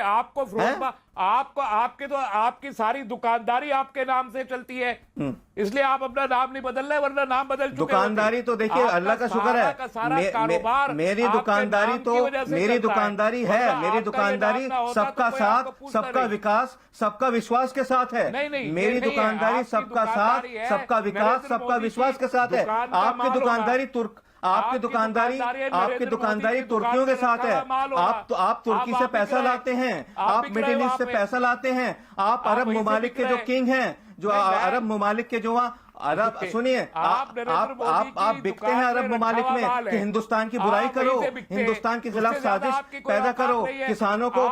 आपको आपकी सारी दुकानदारी आपके नाम से चलती है, इसलिए आप अपना नाम नहीं बदल रहे, वरना नाम बदल चुके। दुकानदारी तो देखिए अल्लाह का शुक्र है, मेरी दुकानदारी है। मेरी दुकानदारी सबका साथ, सबका विकास, सबका विश्वास के साथ है। मेरी दुकानदारी सबका साथ, सबका विकास, सबका विश्वास के साथ है। आपकी दुकानदारी तुर्कियों के साथ है। आप तुर्की से पैसा लाते हैं, आप मिडिल ईस्ट से पैसा लाते हैं। आप अरब ममालिक के जो किंग हैं, जो अरब ममालिक के जो अरब, सुनिए, आप बिकते हैं अरब ममालिक में कि हिंदुस्तान की बुराई करो, हिंदुस्तान के खिलाफ साजिश पैदा करो, किसानों को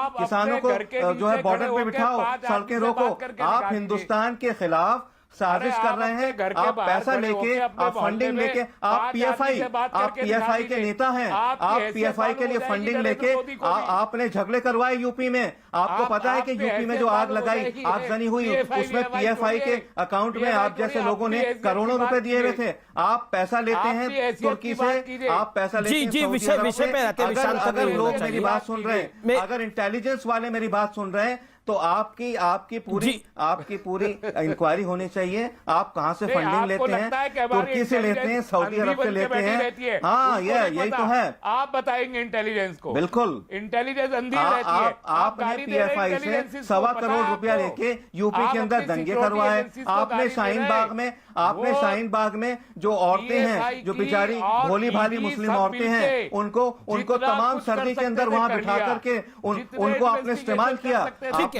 जो है बॉर्डर पे बिठाओ, सड़कें रोको। आप हिंदुस्तान के खिलाफ साजिश कर रहे हैं। आप पैसा लेके, आप फंडिंग लेके, आप पीएफआई के नेता हैं। आप पीएफआई के लिए फंडिंग लेके आपने झगड़े करवाए यूपी में। आपको पता है कि यूपी में जो आग लगाई, आगजनी हुई, उसमें पीएफआई के अकाउंट में आप जैसे लोगों ने करोड़ों रुपए दिए हुए थे। आप पैसा लेते हैं तुर्की से, आप पैसा लेते हैं विषय पे रहते हैं। अगर लोग मेरी बात सुन रहे हैं, अगर इंटेलिजेंस वाले मेरी बात सुन रहे हैं, तो आपकी पूरी इंक्वायरी होनी चाहिए। आप कहां से फंडिंग लेते हैं? तुर्की से लेते हैं, सऊदी अरब से लेते हैं। हाँ, यही तो है। आप बताएंगे इंटेलिजेंस को। बिल्कुल, इंटेलिजेंस अंधी रहती है। आपने पीएफआई से 1.25 करोड़ रुपया लेके यूपी के अंदर दंगे करवाए। आपने शाहीन बाग में जो औरतें हैं, जो बेचारी भोली भाली मुस्लिम औरतें हैं, उनको तमाम सर्दी के अंदर वहां बिठा करके उनको आपने इस्तेमाल किया। आखिरकार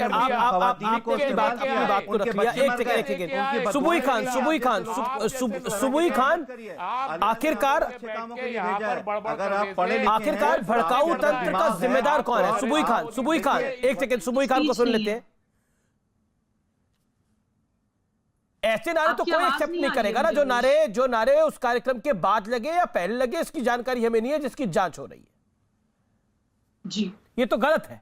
भड़काऊ तंत्र का जिम्मेदार कौन है? सुबुई खान, एक सेकंड, सुबुई खान को सुन लेते हैं। ऐसे नारे तो कोई एक्सेप्ट नहीं करेगा ना, जो नारे उस कार्यक्रम के बाद लगे या पहले लगे, इसकी जानकारी हमें नहीं है, जिसकी जांच हो रही है। जी, ये तो गलत है।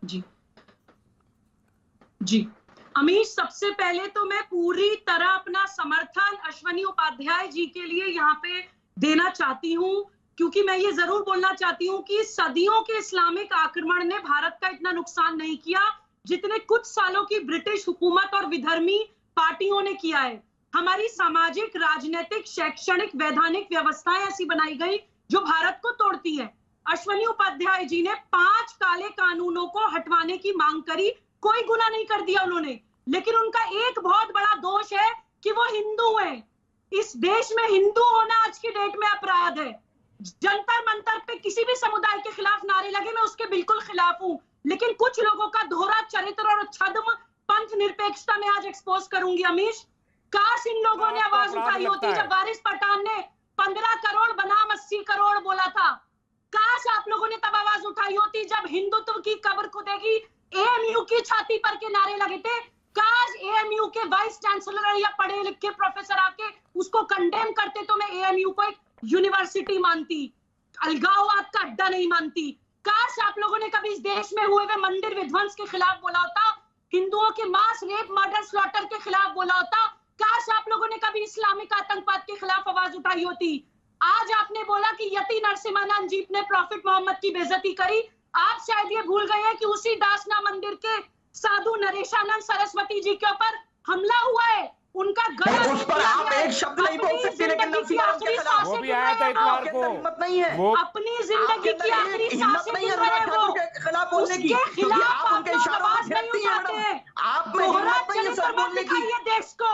जी अमीश, सबसे पहले तो मैं पूरी तरह अपना समर्थन अश्वनी उपाध्याय जी के लिए यहाँ पे देना चाहती हूँ, क्योंकि मैं ये जरूर बोलना चाहती हूँ कि सदियों के इस्लामिक आक्रमण ने भारत का इतना नुकसान नहीं किया जितने कुछ सालों की ब्रिटिश हुकूमत और विधर्मी पार्टियों ने किया है। हमारी सामाजिक, राजनीतिक, शैक्षणिक, वैधानिक व्यवस्थाएं ऐसी बनाई गई जो भारत को तोड़ती है। अश्वनी उपाध्याय जी ने 5 काले कानूनों को हटवाने की मांग करी, कोई गुनाह नहीं कर दिया उन्होंने, लेकिन उनका एक बहुत बड़ा दोष है कि वो हिंदू हैं। इस देश में हिंदू होना आज की डेट में अपराध है। जंतर मंतर पे किसी भी समुदाय के खिलाफ नारे लगे, मैं उसके बिल्कुल खिलाफ हूं, लेकिन कुछ लोगों का दोहरा चरित्र और छद्म पंथ निरपेक्षता में आज एक्सपोज करूंगी। अमीश, काश इन लोगों ने आवाज उठाई होती जब वारिस पठान ने 15 करोड़ बनाम 80 करोड़ बोला था। काश आप लोगों ने तब आवाज उठाई होती जब हिंदुत्व की कब्र खुदेगी एएमयू की छाती पर के नारे लगे थे। काश एएमयू के वाइस चांसलर या पढ़े लिखे प्रोफेसर आके उसको कंडेम करते तो मैं एएमयू को एक यूनिवर्सिटी मानती, अलगाववाद का अड्डा नहीं मानती। काश आप लोगों ने कभी इस देश में हुए हुए मंदिर विध्वंस के खिलाफ बोला होता, हिंदुओं के मास रेप, मर्डर, स्लॉटर के खिलाफ बोला होता। काश आप लोगों ने कभी इस्लामिक आतंकवाद के खिलाफ आवाज उठाई होती। आज आपने बोला कि यति नरसिम्हानंद जी ने प्रॉफिट मोहम्मद की बेइज्जती करी। आप शायद ये भूल गए हैं कि उसी दासना मंदिर के साधु नरेशानंद सरस्वती जी के ऊपर हमला हुआ है, उनका गला उस पर आप एक शब्द नहीं बोल सकते, लेकिन नरसिम्हानंद के खिलाफ वो भी आया था इतवार को। हिम्मत नहीं है वो अपनी जिंदगी की आखिरी सांसें नहीं है गिन रहे अनुराग वो, ठाकुर के खिलाफ बोलने की, उसके क्योंकि खिलाफ आप उनके इशारों आवाज पर नहीं गिरती हैं उठाते मैडम। हैं। आप में दोहरा हिम्मत नहीं है सर चरित्र मत बोलने की। दिखाइए देश को,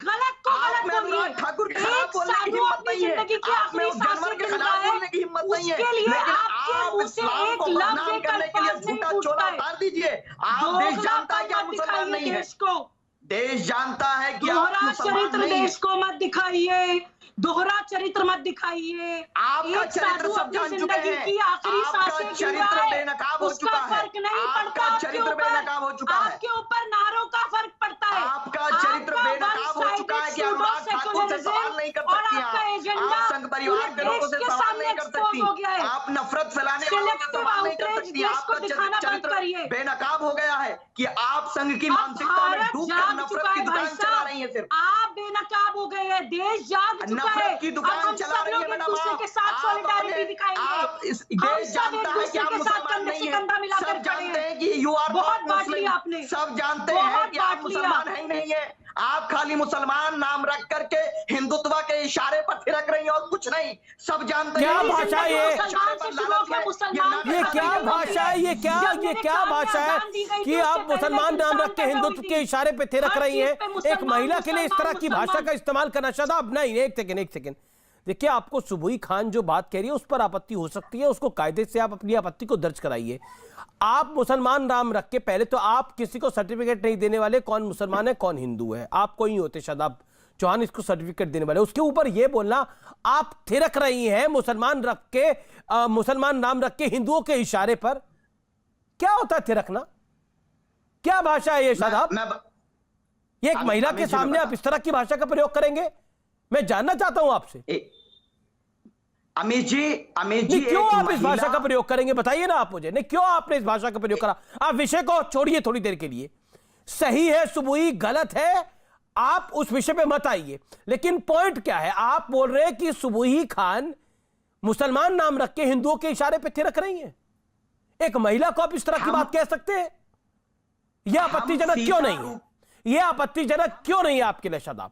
गलत को आप गलत में अनुराग ठाकुर के खिलाफ बोलने की हिम्मत नहीं है। आप में उस जानवर के खिलाफ बोलने की हिम्मत नहीं है, उसके लिए लेकिन आपके आप मुंह से इस्लाम एक को लफ्ज बदनाम एक करने के लिए अल्फाज नहीं झूठा फूटता चोला है। उतार दीजिए। आप देश जानता है कि आप मुसलमान नहीं है, देश को देश जानता है कि आप दोहरा मुसलमान चरित्र नहीं है। देश को मत दिखाइए, दोहरा चरित्र मत दिखाइए। आपका एक चरित्र साधु सब अपनी जान चुके जिंदगी हैं। की आखिरी आपका सांसें गिन चरित्र रहा है, बेनकाब हो उसका चुका है। फर्क नहीं आपका पड़ता। आपके चरित्र ऊपर, बेनकाब हो चुका है। आपके ऊपर नारों का फर्क पड़ता है। आपका चरित्र बेनकाब हो चुका है कि अनुराग ठाकुर से सवाल नहीं कर सकती हैं आप संघ परिवार के लोगों से सवाल नहीं कर सकती, आप नफरत फैलाने वालों से सवाल नहीं कर सकती। आपका चरित्र बेनकाब हो गया है कि आप संघ की मानसिकता में डूबकर नफरत की दुकान चला रही है। सिर्फ आप बेनकाब हो गए हैं, देश जाग चुका है। नफरत की दुकान चला रही है मैडम। दूसरे के साथ सॉलिडारिटी दिखाएंगे। आप इस देश जानता है कि आप मुसलमान नहीं है, सब जानते हैं कि यू आर बहुत बांट मुस्लिम, लिया आपने, सब जानते हैं कि आप मुसलमान है ही नहीं है। आप खाली मुसलमान नाम रख करके हिंदुत्व के इशारे पर थिरक रही हैं और कुछ नहीं। सब जानते हैं क्या भाषा है ये क्या भाषा है, ये क्या भाषा है कि आप मुसलमान नाम रख के हिंदुत्व के इशारे पे थिरक रही हैं। एक महिला के लिए इस तरह की भाषा का इस्तेमाल करना शादाब नहीं। एक सेकंड देखिए, आपको सुबुई खान जो बात कह रही है उस पर आपत्ति हो सकती है, उसको कायदे से आप अपनी आपत्ति को दर्ज कराइए। आप मुसलमान नाम रख के, पहले तो आप किसी को सर्टिफिकेट नहीं देने वाले कौन मुसलमान है कौन हिंदू है, आप कोई होते शादाब चौहान इसको सर्टिफिकेट देने वाले। उसके ऊपर यह बोलना आप थिरक रही हैं मुसलमान रख के, मुसलमान नाम रख के हिंदुओं के इशारे पर, क्या होता है थिरकना? क्या भाषा है ये शादाब? ये एक महिला के सामने आप इस तरह की भाषा का प्रयोग करेंगे? मैं जानना चाहता हूं आपसे अमीश जी क्यों आप इस भाषा का प्रयोग करेंगे? बताइए ना आप मुझे, नहीं क्यों आपने इस भाषा का प्रयोग करा? आप विषय को छोड़िए थोड़ी देर के लिए। सही है सुबुई, गलत है, आप उस विषय पे मत आइए। लेकिन पॉइंट क्या है? आप बोल रहे हैं कि सुबुई खान मुसलमान नाम रख के हिंदुओं के इशारे पे थिरक रही है। एक महिला को आप इस तरह की बात कह सकते हैं? यह आपत्तिजनक क्यों नहीं है? यह आपत्तिजनक क्यों नहीं है आपके लिए शादाब?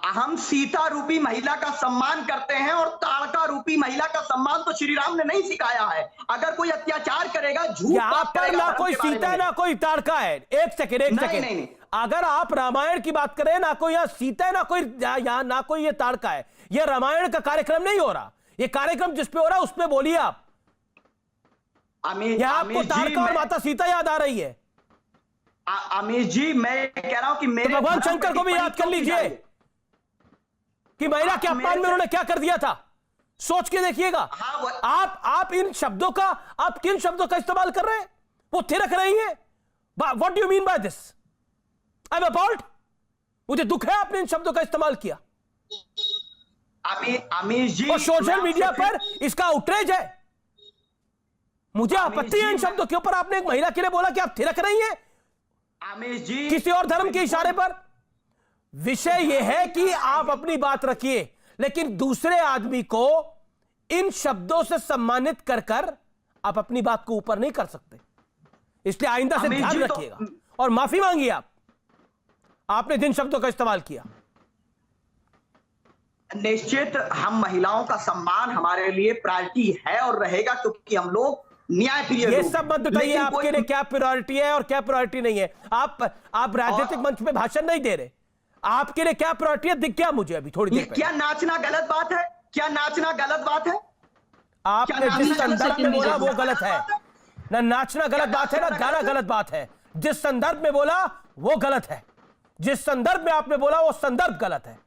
हम सीता रूपी महिला का सम्मान करते हैं और ताड़का रूपी महिला का सम्मान तो श्री राम ने नहीं सिखाया है। अगर कोई अत्याचार करेगा, झूठ यहाँ पर ना कोई सीता ना कोई ताड़का है। एक सेकेंड नहीं। अगर आप रामायण की बात करें, ना कोई यहाँ सीता है, ना कोई यहाँ, ना कोई ये ताड़का है। ये रामायण का कार्यक्रम नहीं हो रहा। ये कार्यक्रम जिसपे हो रहा है उसपे बोलिए आप। यहाँ आपको ताड़का और माता सीता याद आ रही है? अमीश जी, मैं कह रहा हूं कि मेरे भगवान शंकर को भी याद कर लीजिए कि महिला के अपमान में उन्होंने क्या कर दिया था। सोच के देखिएगा। आप इन शब्दों का, आप किन शब्दों का इस्तेमाल कर रहे हैं? वो थिरक रही हैं। What do you mean by this? I am appalled. मुझे दुख है आपने इन शब्दों का इस्तेमाल किया अमीश जी, और सोशल मीडिया पर इसका आउटरीच है। मुझे आपत्ति है इन शब्दों के ऊपर। आपने एक महिला के लिए बोला कि आप थिरक रही हैं अमीश जी, किसी और धर्म के इशारे पर। विषय यह है कि आप अपनी बात रखिए, लेकिन दूसरे आदमी को इन शब्दों से सम्मानित कर कर आप अपनी बात को ऊपर नहीं कर सकते। इसलिए आइंदा से ध्यान रखिएगा और माफी मांगिए आपने जिन शब्दों का इस्तेमाल किया। निश्चित हम महिलाओं का सम्मान हमारे लिए प्रायोरिटी है और रहेगा, क्योंकि हम लोग न्याय प्रिय ये लोग। सब मत बताइए आपके लिए क्या प्रायोरिटी है और क्या प्रायोरिटी नहीं है। आप राजनीतिक मंच पे भाषण नहीं दे रहे। आपके लिए क्या प्रायोरिटी है दिख गया मुझे अभी थोड़ी देर पहले। क्या नाचना गलत बात है? क्या नाचना गलत बात है? आपने जिस संदर्भ में बोला वो गलत है। ना नाचना गलत बात है, ना गाना गलत बात है। जिस संदर्भ में बोला वो गलत है। जिस संदर्भ में आपने बोला वो संदर्भ गलत है,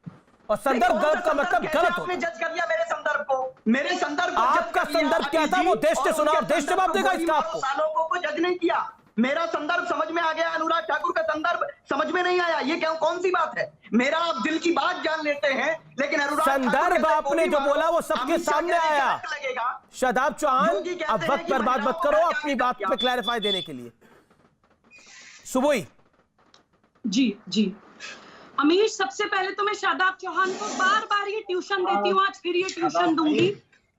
और संदर्भ गलत का मतलब गलत होता है। जज कर दिया मेरे संदर्भ को। मेरे संदर्भ आपका संदर्भ क्या था वो देश से सुना और देश जवाब देगा इसका आपको। लोगों को जज नहीं किया। मेरा संदर्भ समझ में आ गया, अनुराग ठाकुर का संदर्भ समझ में नहीं आया। ये क्या कौन सी बात है? मेरा आप दिल की बात जान लेते हैं, लेकिन अनुराग संदर्भ आपने जो बोला वो सबके सामने आया। शादाब चौहान, अब वक्त बर्बाद मत करो अपनी बात पे क्लैरिफाई देने के लिए। सुबोई जी अमीश, सबसे पहले तो मैं शादाब चौहान को बार बार ये ट्यूशन देती हूँ, आज फिर ये ट्यूशन दूंगी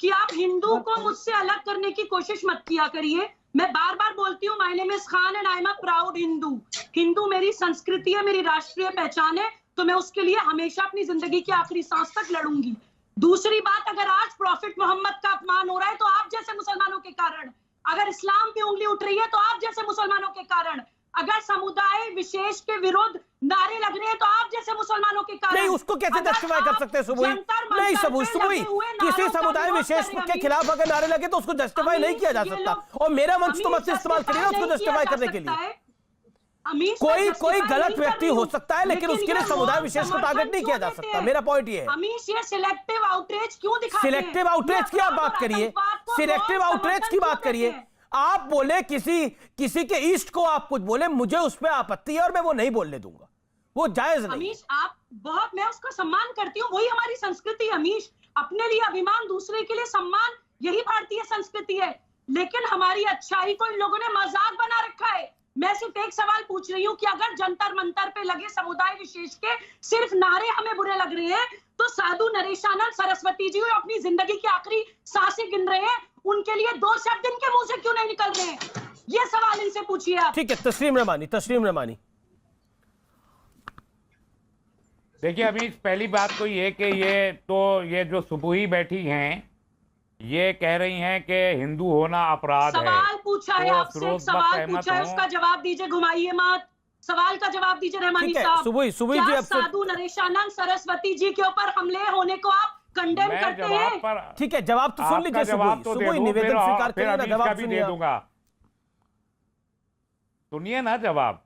कि आप हिंदू को मुझसे अलग करने की कोशिश मत किया करिए। मैं बार बार बोलती हूँ, my name is Khan and I am a proud Hindu. Hindu मेरी संस्कृति है, मेरी राष्ट्रीय पहचान है, तो मैं उसके लिए हमेशा अपनी जिंदगी की आखिरी सांस तक लड़ूंगी। दूसरी बात, अगर आज प्रॉफिट मोहम्मद का अपमान हो रहा है तो आप जैसे मुसलमानों के कारण, अगर इस्लाम पे उंगली उठ रही है तो आप जैसे मुसलमानों के कारण, अगर समुदाय विशेष के विरुद्ध नारे लग रहे हैं तो आप जैसे मुसलमानों के कारण। नहीं, उसको कैसे जस्टिफाई कर सकते हैं सुबोई? नहीं सुबोई, किसी समुदाय विशेष के खिलाफ अगर नारे लगे तो उसको जस्टिफाई नहीं किया जा सकता। और मेरा मंच तो मत इस्तेमाल करिएगा उसको जस्टिफाई करने के लिए। कोई गलत व्यक्ति हो सकता है, लेकिन उसके लिए समुदाय विशेष को टारगेट नहीं किया जा सकता। मेरा पॉइंट ये है। अमीश, ये सिलेक्टिव आउटरीच क्यों दिखाते हैं? सिलेक्टिव आउटरीच की आप बात करिए, सिलेक्टिव आउटरीच की बात करिए। आप बोले किसी के ईस्ट को आप कुछ बोले, मुझे उस पर आपत्ति है और मैं वो नहीं बोलने दूंगा, वो जायज नहीं। अमीश, मैं उसका सम्मान करती हूँ, वही हमारी संस्कृति है। अमीश, अपने लिए अभिमान, दूसरे के लिए सम्मान, यही भारतीय संस्कृति है। लेकिन हमारी अच्छाई को इन लोगों ने मजाक बना रखा है। मैं सिर्फ एक सवाल पूछ रही हूँ कि अगर जंतर मंतर पे लगे समुदाय विशेष के सिर्फ नारे हमें बुरे लग रहे हैं, तो साधु नरेशानंद सरस्वती जी अपनी जिंदगी की आखिरी सांसें गिन रहे हैं, उनके लिए दो शब्द इनके मुंह से क्यों नहीं निकल रहे हैं? ये सवाल इनसे पूछिए आप। ठीक है, तस्लीम रमानी। देखिए अभी पहली बात तो ये कि ये जो सुबुही बैठी हैं, ये कह रही हैं कि हिंदू होना अपराध है। सवाल पूछा है आपसे, एक सवाल पूछा है, उसका जवाब दीजिए, घुमाइए मत। सवाल का जवाब दीजिए रहमानी साहब। सुबुई जी, साधु नरेशानंद सरस्वती जी के ऊपर हमले होने को आप कंडेम करते हैं? ठीक है, जवाब तो सुन लीजिए सुबोई, निवेदन स्वीकार करिए ना, जवाब भी दे दूंगा। सुनिए ना जवाब।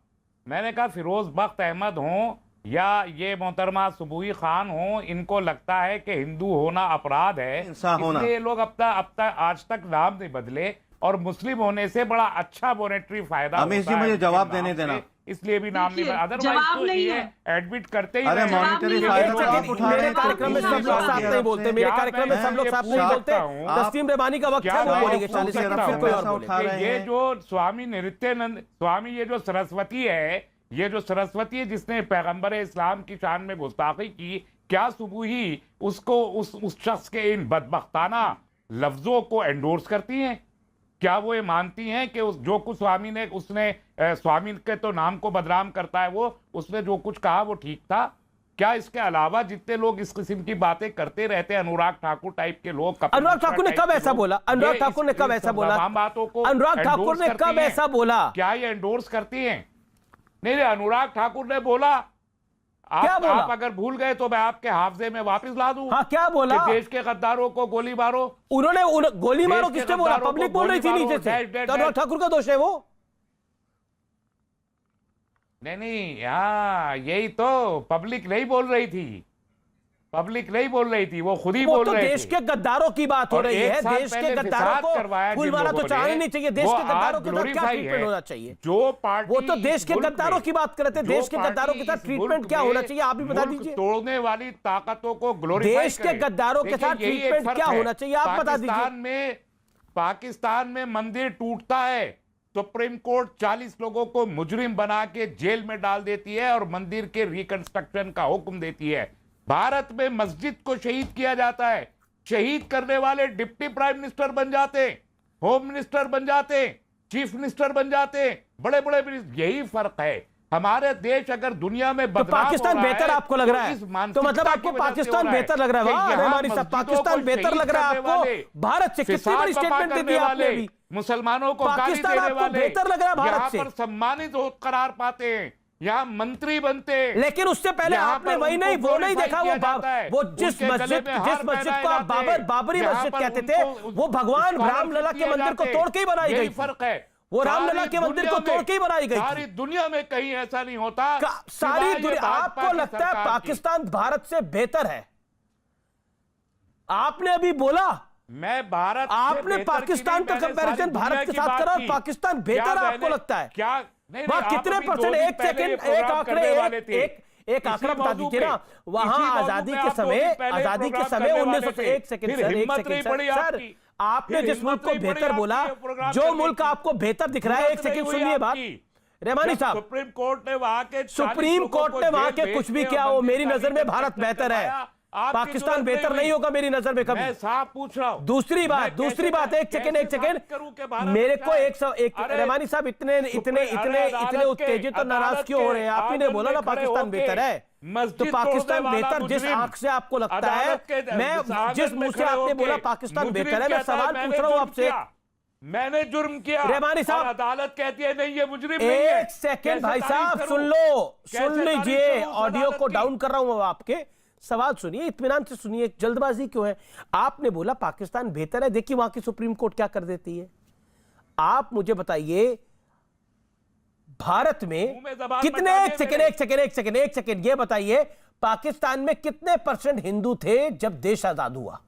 मैंने कहा फिरोज बख्त अहमद हों या ये मोहतरमा सुबुही खान हो, इनको लगता है कि हिंदू होना अपराध है, इसलिए लोग अब तक आज तक नाम नहीं बदले, और मुस्लिम होने से बड़ा अच्छा मॉनेटरी फायदा अमीश जी मुझे जवाब देने देना, इसलिए भी नाम नहीं बदला। अदरवाइज तो ये एडमिट करते ही अरे मॉनेटरी फायदा मेरे कार्यक्रम में सब लोग साथ नहीं बोलते, मेरे कार्यक्रम में सब लोग साथ नहीं बोलते। तस्लीम रमानी का वक्त है, वो बोलेंगे 40 सेकंड, फिर कोई और बोलेगा। ये जो स्वामी नित्यानंद स्वामी, ये जो सरस्वती है, ये जो सरस्वती है जिसने पैगंबर इस्लाम की शान में गुस्ताखी की, क्या सुबुही उसको उस शख्स के इन बदबख्ताना लफ्जों को एंडोर्स करती हैं? क्या वो ये मानती हैं कि जो कुछ स्वामी ने स्वामी के तो नाम को बदनाम करता है, वो उसने जो कुछ कहा वो ठीक था? क्या इसके अलावा जितने लोग इस किस्म की बातें करते रहते हैं, अनुराग ठाकुर टाइप के लोग, अनुराग ठाकुर ने कब ऐसा बोला? अनुराग ठाकुर ने कब ऐसा बोला? बातों को अनुराग ठाकुर ने कब ऐसा बोला? क्या ये एंडोर्स करती हैं? नहीं, अनुराग ठाकुर ने बोला। आप अगर भूल गए तो मैं आपके हाफजे में वापस ला दूं। हाँ, क्या बोला? देश के गद्दारों को गोली मारो। उन्होंने गोली मारो किसने बोला? पब्लिक बोल रही थी नीचे से। अनुराग ठाकुर का दोष है वो? नहीं, हाँ, यही तो पब्लिक नहीं बोल रही थी। पब्लिक नहीं बोल रही थी, वो खुद ही वो बोल तो रहे देश थे। के गद्दारों की बात हो और रही एक है। साल देश के पहले गद्दारों फिसाद को करवाया जिन फूलमाला तो लोगों चढ़ानी ने, नहीं चाहिए। देश वो के गद्दारों आज के साथ क्या glorify ट्रीटमेंट है। होना चाहिए? जो पार्टी वो तो देश इस के मुल्क गद्दारों में- की बात कर रहे थे। जो देश के गद्दारों के पार्टी साथ इस ट्रीटमेंट मुल्क क्या में होना चाहिए, आप भी बता मुल्क दीजिए। तोड़ने वाली ताकतों को ग्लोरीफाई देश के गद्दारों के साथ ट्रीटमेंट क्या होना चाहिए, आप बता दीजिए। पाकिस्तान में मंदिर टूटता है, सुप्रीम कोर्ट 40 लोगों को मुजरिम बना के जेल में डाल देती है और मंदिर के रिकंस्ट्रक्शन का हुक्म देती है। भारत में मस्जिद को शहीद किया जाता है, शहीद करने वाले डिप्टी प्राइम मिनिस्टर बन जाते, होम मिनिस्टर बन जाते, चीफ मिनिस्टर बन जाते, बड़े बड़े मिनिस्टर। यही फर्क है। हमारे देश अगर दुनिया में तो पाकिस्तान बेहतर आपको लग रहा है, तो मतलब आपको पाकिस्तान बेहतर लग रहा है। वाह हमारी सब पाकिस्तान बेहतर लग रहा है आपको। भारत से कितनी बड़ी स्टेटमेंट दे दी आपने भी। मुसलमानों को गाली पाकिस्तान देने आपको वाले बेहतर लग रहा है भारत यहाँ से। पर सम्मानित हो करार पाते हैं, यहाँ मंत्री बनते हैं। लेकिन उससे पहले यहाँ आपने पर वही उनको नहीं वो नहीं glorify देखा। किया जाता है। वो जिस उनके गले मस्जिद में हार को आप पहनाए जाते हैं। बाबरी यहाँ मस्जिद पर कहते थे, उनको वो भगवान scholarship रामलला के दिए मंदिर को जाते तोड़ के ही बनाई यही गई। फर्क है। वो रामलला के मंदिर को तोड़ के ही बनाई गई। सारी दुनिया में कहीं ऐसा नहीं होता। सारी सिवाय ये दुनिया भाजपा आपको की लगता है सरकार की। पाकिस्तान भारत से बेहतर है? आपने अभी बोला मैं भारत से आपने बेहतर पाकिस्तान की का नहीं, मैंने कंपैरिजन सारी भारत दुनिया के की साथ बात करा और की। पाकिस्तान बेहतर क्या आपको मैंने- लगता है? क्या नहीं, वहां आप कितने अभी दो परसेंट? दिन एक पहले ये सेकंड, एक प्रोग्राम आंकड़े, करने वाले थे। एक आंकड़ा इसी बता मौजू दीजिए पे, ना। इसी वहां मौजू आजादी पे के आप दो समय दिन पहले आजादी के प्रोग्राम समय करने 1900 वाले थे। एक सेकंड फिर सर, एक हिम्मत सेकंड नहीं सर, पड़ी सर आपकी। आपने फिर जिस मुल्क हिम्मत को नहीं पड़ी बेहतर बोला, आपकी ये प्रोग्राम जो करने मुल्क की। आपको बेहतर दिख रहा है, एक हिम्मत नहीं सेकंड हुई सुनिए बात आपकी। रहमानी जब साहब। सुप्रीम कोर्ट ने वहां के सुप्रीम कोर्ट ने वहां के कुछ भी किया हो, मेरी नजर में भारत बेहतर है, पाकिस्तान बेहतर नहीं होगा मेरी नजर में कभी। मैं साफ पूछ रहा हूं। दूसरी बात एक सेकंड, मेरे को एक रहमानी साहब इतने उत्तेजित और नाराज क्यों हो रहे हैं? आप ही ने बोला ना पाकिस्तान बेहतर है, तो पाकिस्तान बेहतर जिस आंख से आपको लगता है, मैं जिस मुंह से आपने बोला पाकिस्तान बेहतर है, मैं सवाल पूछ रहा हूं आपसे। मैंने जुर्म किया, रहमानी साहब, और अदालत कहती है नहीं ये मुजरिम नहीं है। एक सेकंड कैसे भाई तारीफ साहब, करूं? सुन लीजिए, ऑडियो को डाउन कर रहा हूं आपके। सवाल सुनिए, इत्मीनान से सुनिए, जल्दबाजी क्यों है? आपने बोला पाकिस्तान बेहतर है, देखिए वहां की सुप्रीम कोर्ट क्या कर देती है। आप मुझे बताइए भारत में कितने, एक सेकंड ये बताइए, पाकिस्तान में कितने परसेंट हिंदू थे जब देश आजाद हुआ,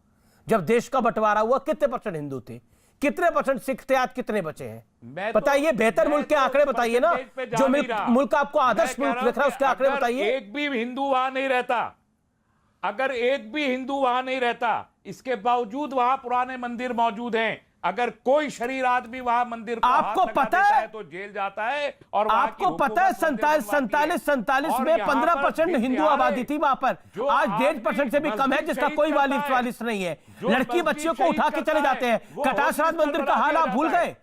जब देश का बंटवारा हुआ? कितने परसेंट हिंदू थे? कितने परसेंट सिख थे? आज कितने बचे हैं? बताइए, बेहतर मुल्क के आंकड़े बताइए ना, जो मुल्क आपको आदर्श मुल्क दिख रहा है उसके आंकड़े बताइए। एक भी हिंदू वहां नहीं रहता, अगर एक भी हिंदू वहां नहीं रहता, इसके बावजूद वहां पुराने मंदिर मौजूद हैं। अगर कोई शरीर आदमी वहां मंदिर को आपको पता है तो जेल जाता है। और आपको पता है 47 में 15% हिंदू आबादी थी वहां पर, आज 1.5% से भी कम है, जिसका कोई वालिस नहीं है। लड़की बच्चियों को उठा के चले जाते हैं। कटाशराज मंदिर का हाल आप भूल गए?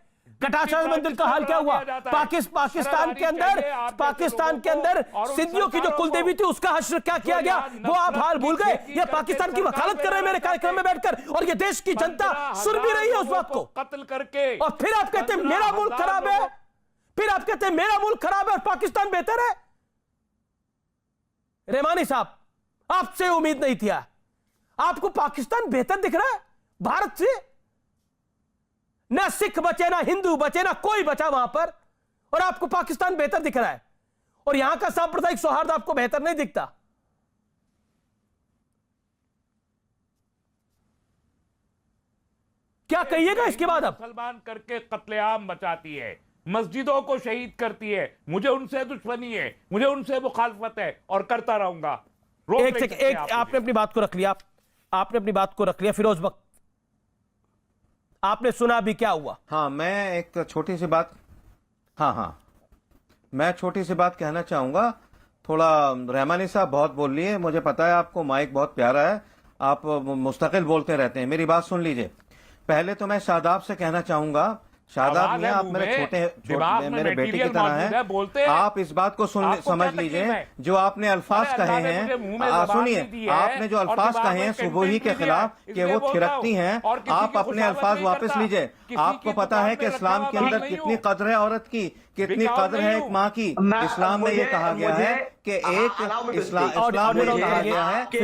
कटाशराज मंदिर का हाल क्या हुआ? पाकिस्तान के अंदर सिद्धियों की जो कुलदेवी थी उसका हश्र क्या किया गया, वो आप हाल भूल गए? ये पाकिस्तान की वकालत कर रहे हैं मेरे कार्यक्रम में बैठकर, और ये देश की जनता सुन भी रही है उस बात को। कत्ल करके, और फिर आप कहते हैं मेरा मुल्क खराब है, फिर आप कहते हैं मेरा मुल्क खराब है और पाकिस्तान बेहतर है। रहमानी साहब, आपसे उम्मीद नहीं थी। आपको पाकिस्तान बेहतर दिख रहा है भारत से? ना सिख बचे, ना हिंदू बचे, ना कोई बचा वहां पर, और आपको पाकिस्तान बेहतर दिख रहा है, और यहां का सांप्रदायिक सौहार्द आपको बेहतर नहीं दिखता। क्या कहिएगा इसके बाद? अब मुसलमान करके कत्लेआम मचाती है, मस्जिदों को शहीद करती है। मुझे उनसे दुश्मनी है, मुझे उनसे मुखालफत है, और करता रहूंगा। आपने अपनी बात को रख लिया, आपने अपनी बात को रख लिया। फिरोज वक्त, आपने सुना भी क्या हुआ? हाँ, मैं एक छोटी सी बात, मैं छोटी सी बात कहना चाहूंगा। थोड़ा रहमानी साहब बहुत बोल लिए, मुझे पता है आपको माइक बहुत प्यारा है, आप मुस्तकिल बोलते रहते हैं। मेरी बात सुन लीजिए। पहले तो मैं शादाब से कहना चाहूंगा, शादाब मियां, आप मेरे मेरे बेटे की तरह हैं, आप इस बात को समझ लीजिए, जो आपने अल्फाज कहे हैं, सुनिए, आपने जो अल्फाज कहे हैं सुबोही के खिलाफ कि वो थिरकती हैं, आप अपने अल्फाज वापस लीजिए। आपको पता है कि इस्लाम के अंदर कितनी कदर है औरत की, कितनी कदर है एक माँ की। इस्लाम में ये कहा गया है कि इस्लाम में कहा गया है कि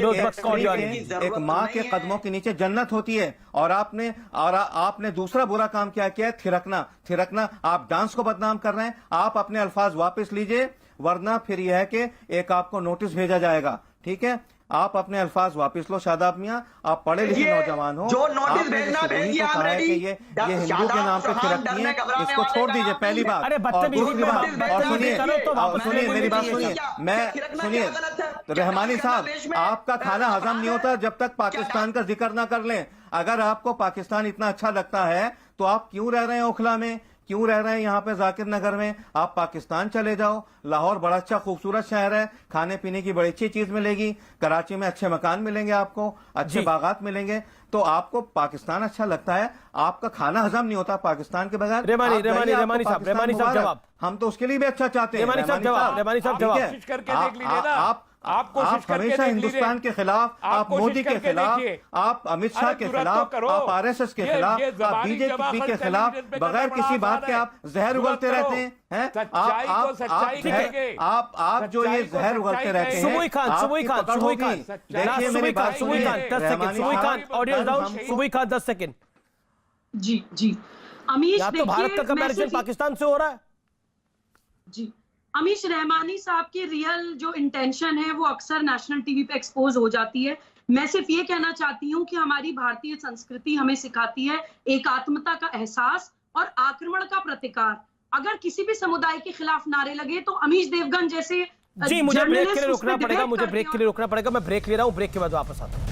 एक माँ के कदमों के नीचे जन्नत होती है। और आपने दूसरा बुरा काम क्या किया है, थिरकना। आप डांस को बदनाम कर रहे हैं। आप अपने अल्फाज वापस लीजिए, वरना फिर यह है कि एक आपको नोटिस भेजा जाएगा, ठीक है? आप अपने अल्फाज वापस लो शादाब मियां, आप पढ़े लिखे नौजवान हो, जो नोटिस आपने भेजना जिससे भेजिए, को कहा है कि ये हिंदू के नाम पे थिरकती है, इसको छोड़ दीजिए, पहली बात। अरे और दूसरी बात, और सुनिए मेरी बात सुनिए, सुनिए रहमानी साहब, आपका खाना हजम नहीं होता जब तक पाकिस्तान का जिक्र ना कर लें। अगर आपको पाकिस्तान इतना अच्छा लगता है तो आप क्यों रह रहे हैं ओखला में, क्यों रह रहे हैं यहाँ पे जाकिर नगर में? आप पाकिस्तान चले जाओ, लाहौर बड़ा अच्छा खूबसूरत शहर है, खाने पीने की बड़ी अच्छी चीज मिलेगी, कराची में अच्छे मकान मिलेंगे आपको, अच्छे बागात मिलेंगे। तो आपको पाकिस्तान अच्छा लगता है, आपका खाना हजम नहीं होता पाकिस्तान के बगैर। रेमानी साहब जवाब, हम तो उसके लिए भी अच्छा चाहते हैं। रेमानी साहब जवाब, आप हमेशा हिंदुस्तान के खिलाफ, आप मोदी के खिलाफ, आप अमित शाह के खिलाफ, आप आरएसएस के खिलाफ, आप बीजेपी के खिलाफ, बगैर किसी बात के आप जहर उगलते रहते हैं। आप जो ये जहर उगलते रहते हैं। सुबुई खान, देखिए मेरी बात सुनिए, ऑडियंस डाउन, सुबुई खान 10 सेकंड। जी अमीश, या तो भारत का कंपैरिजन पाकिस्तान से हो रहा है। जी अमीश, रहमानी साहब की रियल जो इंटेंशन है वो अक्सर नेशनल टीवी पे एक्सपोज हो जाती है। मैं सिर्फ ये कहना चाहती हूँ कि हमारी भारतीय संस्कृति हमें सिखाती है एकात्मता का एहसास और आक्रमण का प्रतिकार। अगर किसी भी समुदाय के खिलाफ नारे लगे तो अमीश देवगन जैसे जी, मुझे ब्रेक के लिए रुकना पड़ेगा, मैं ब्रेक ले रहा हूँ, ब्रेक के बाद वापस आता हूँ।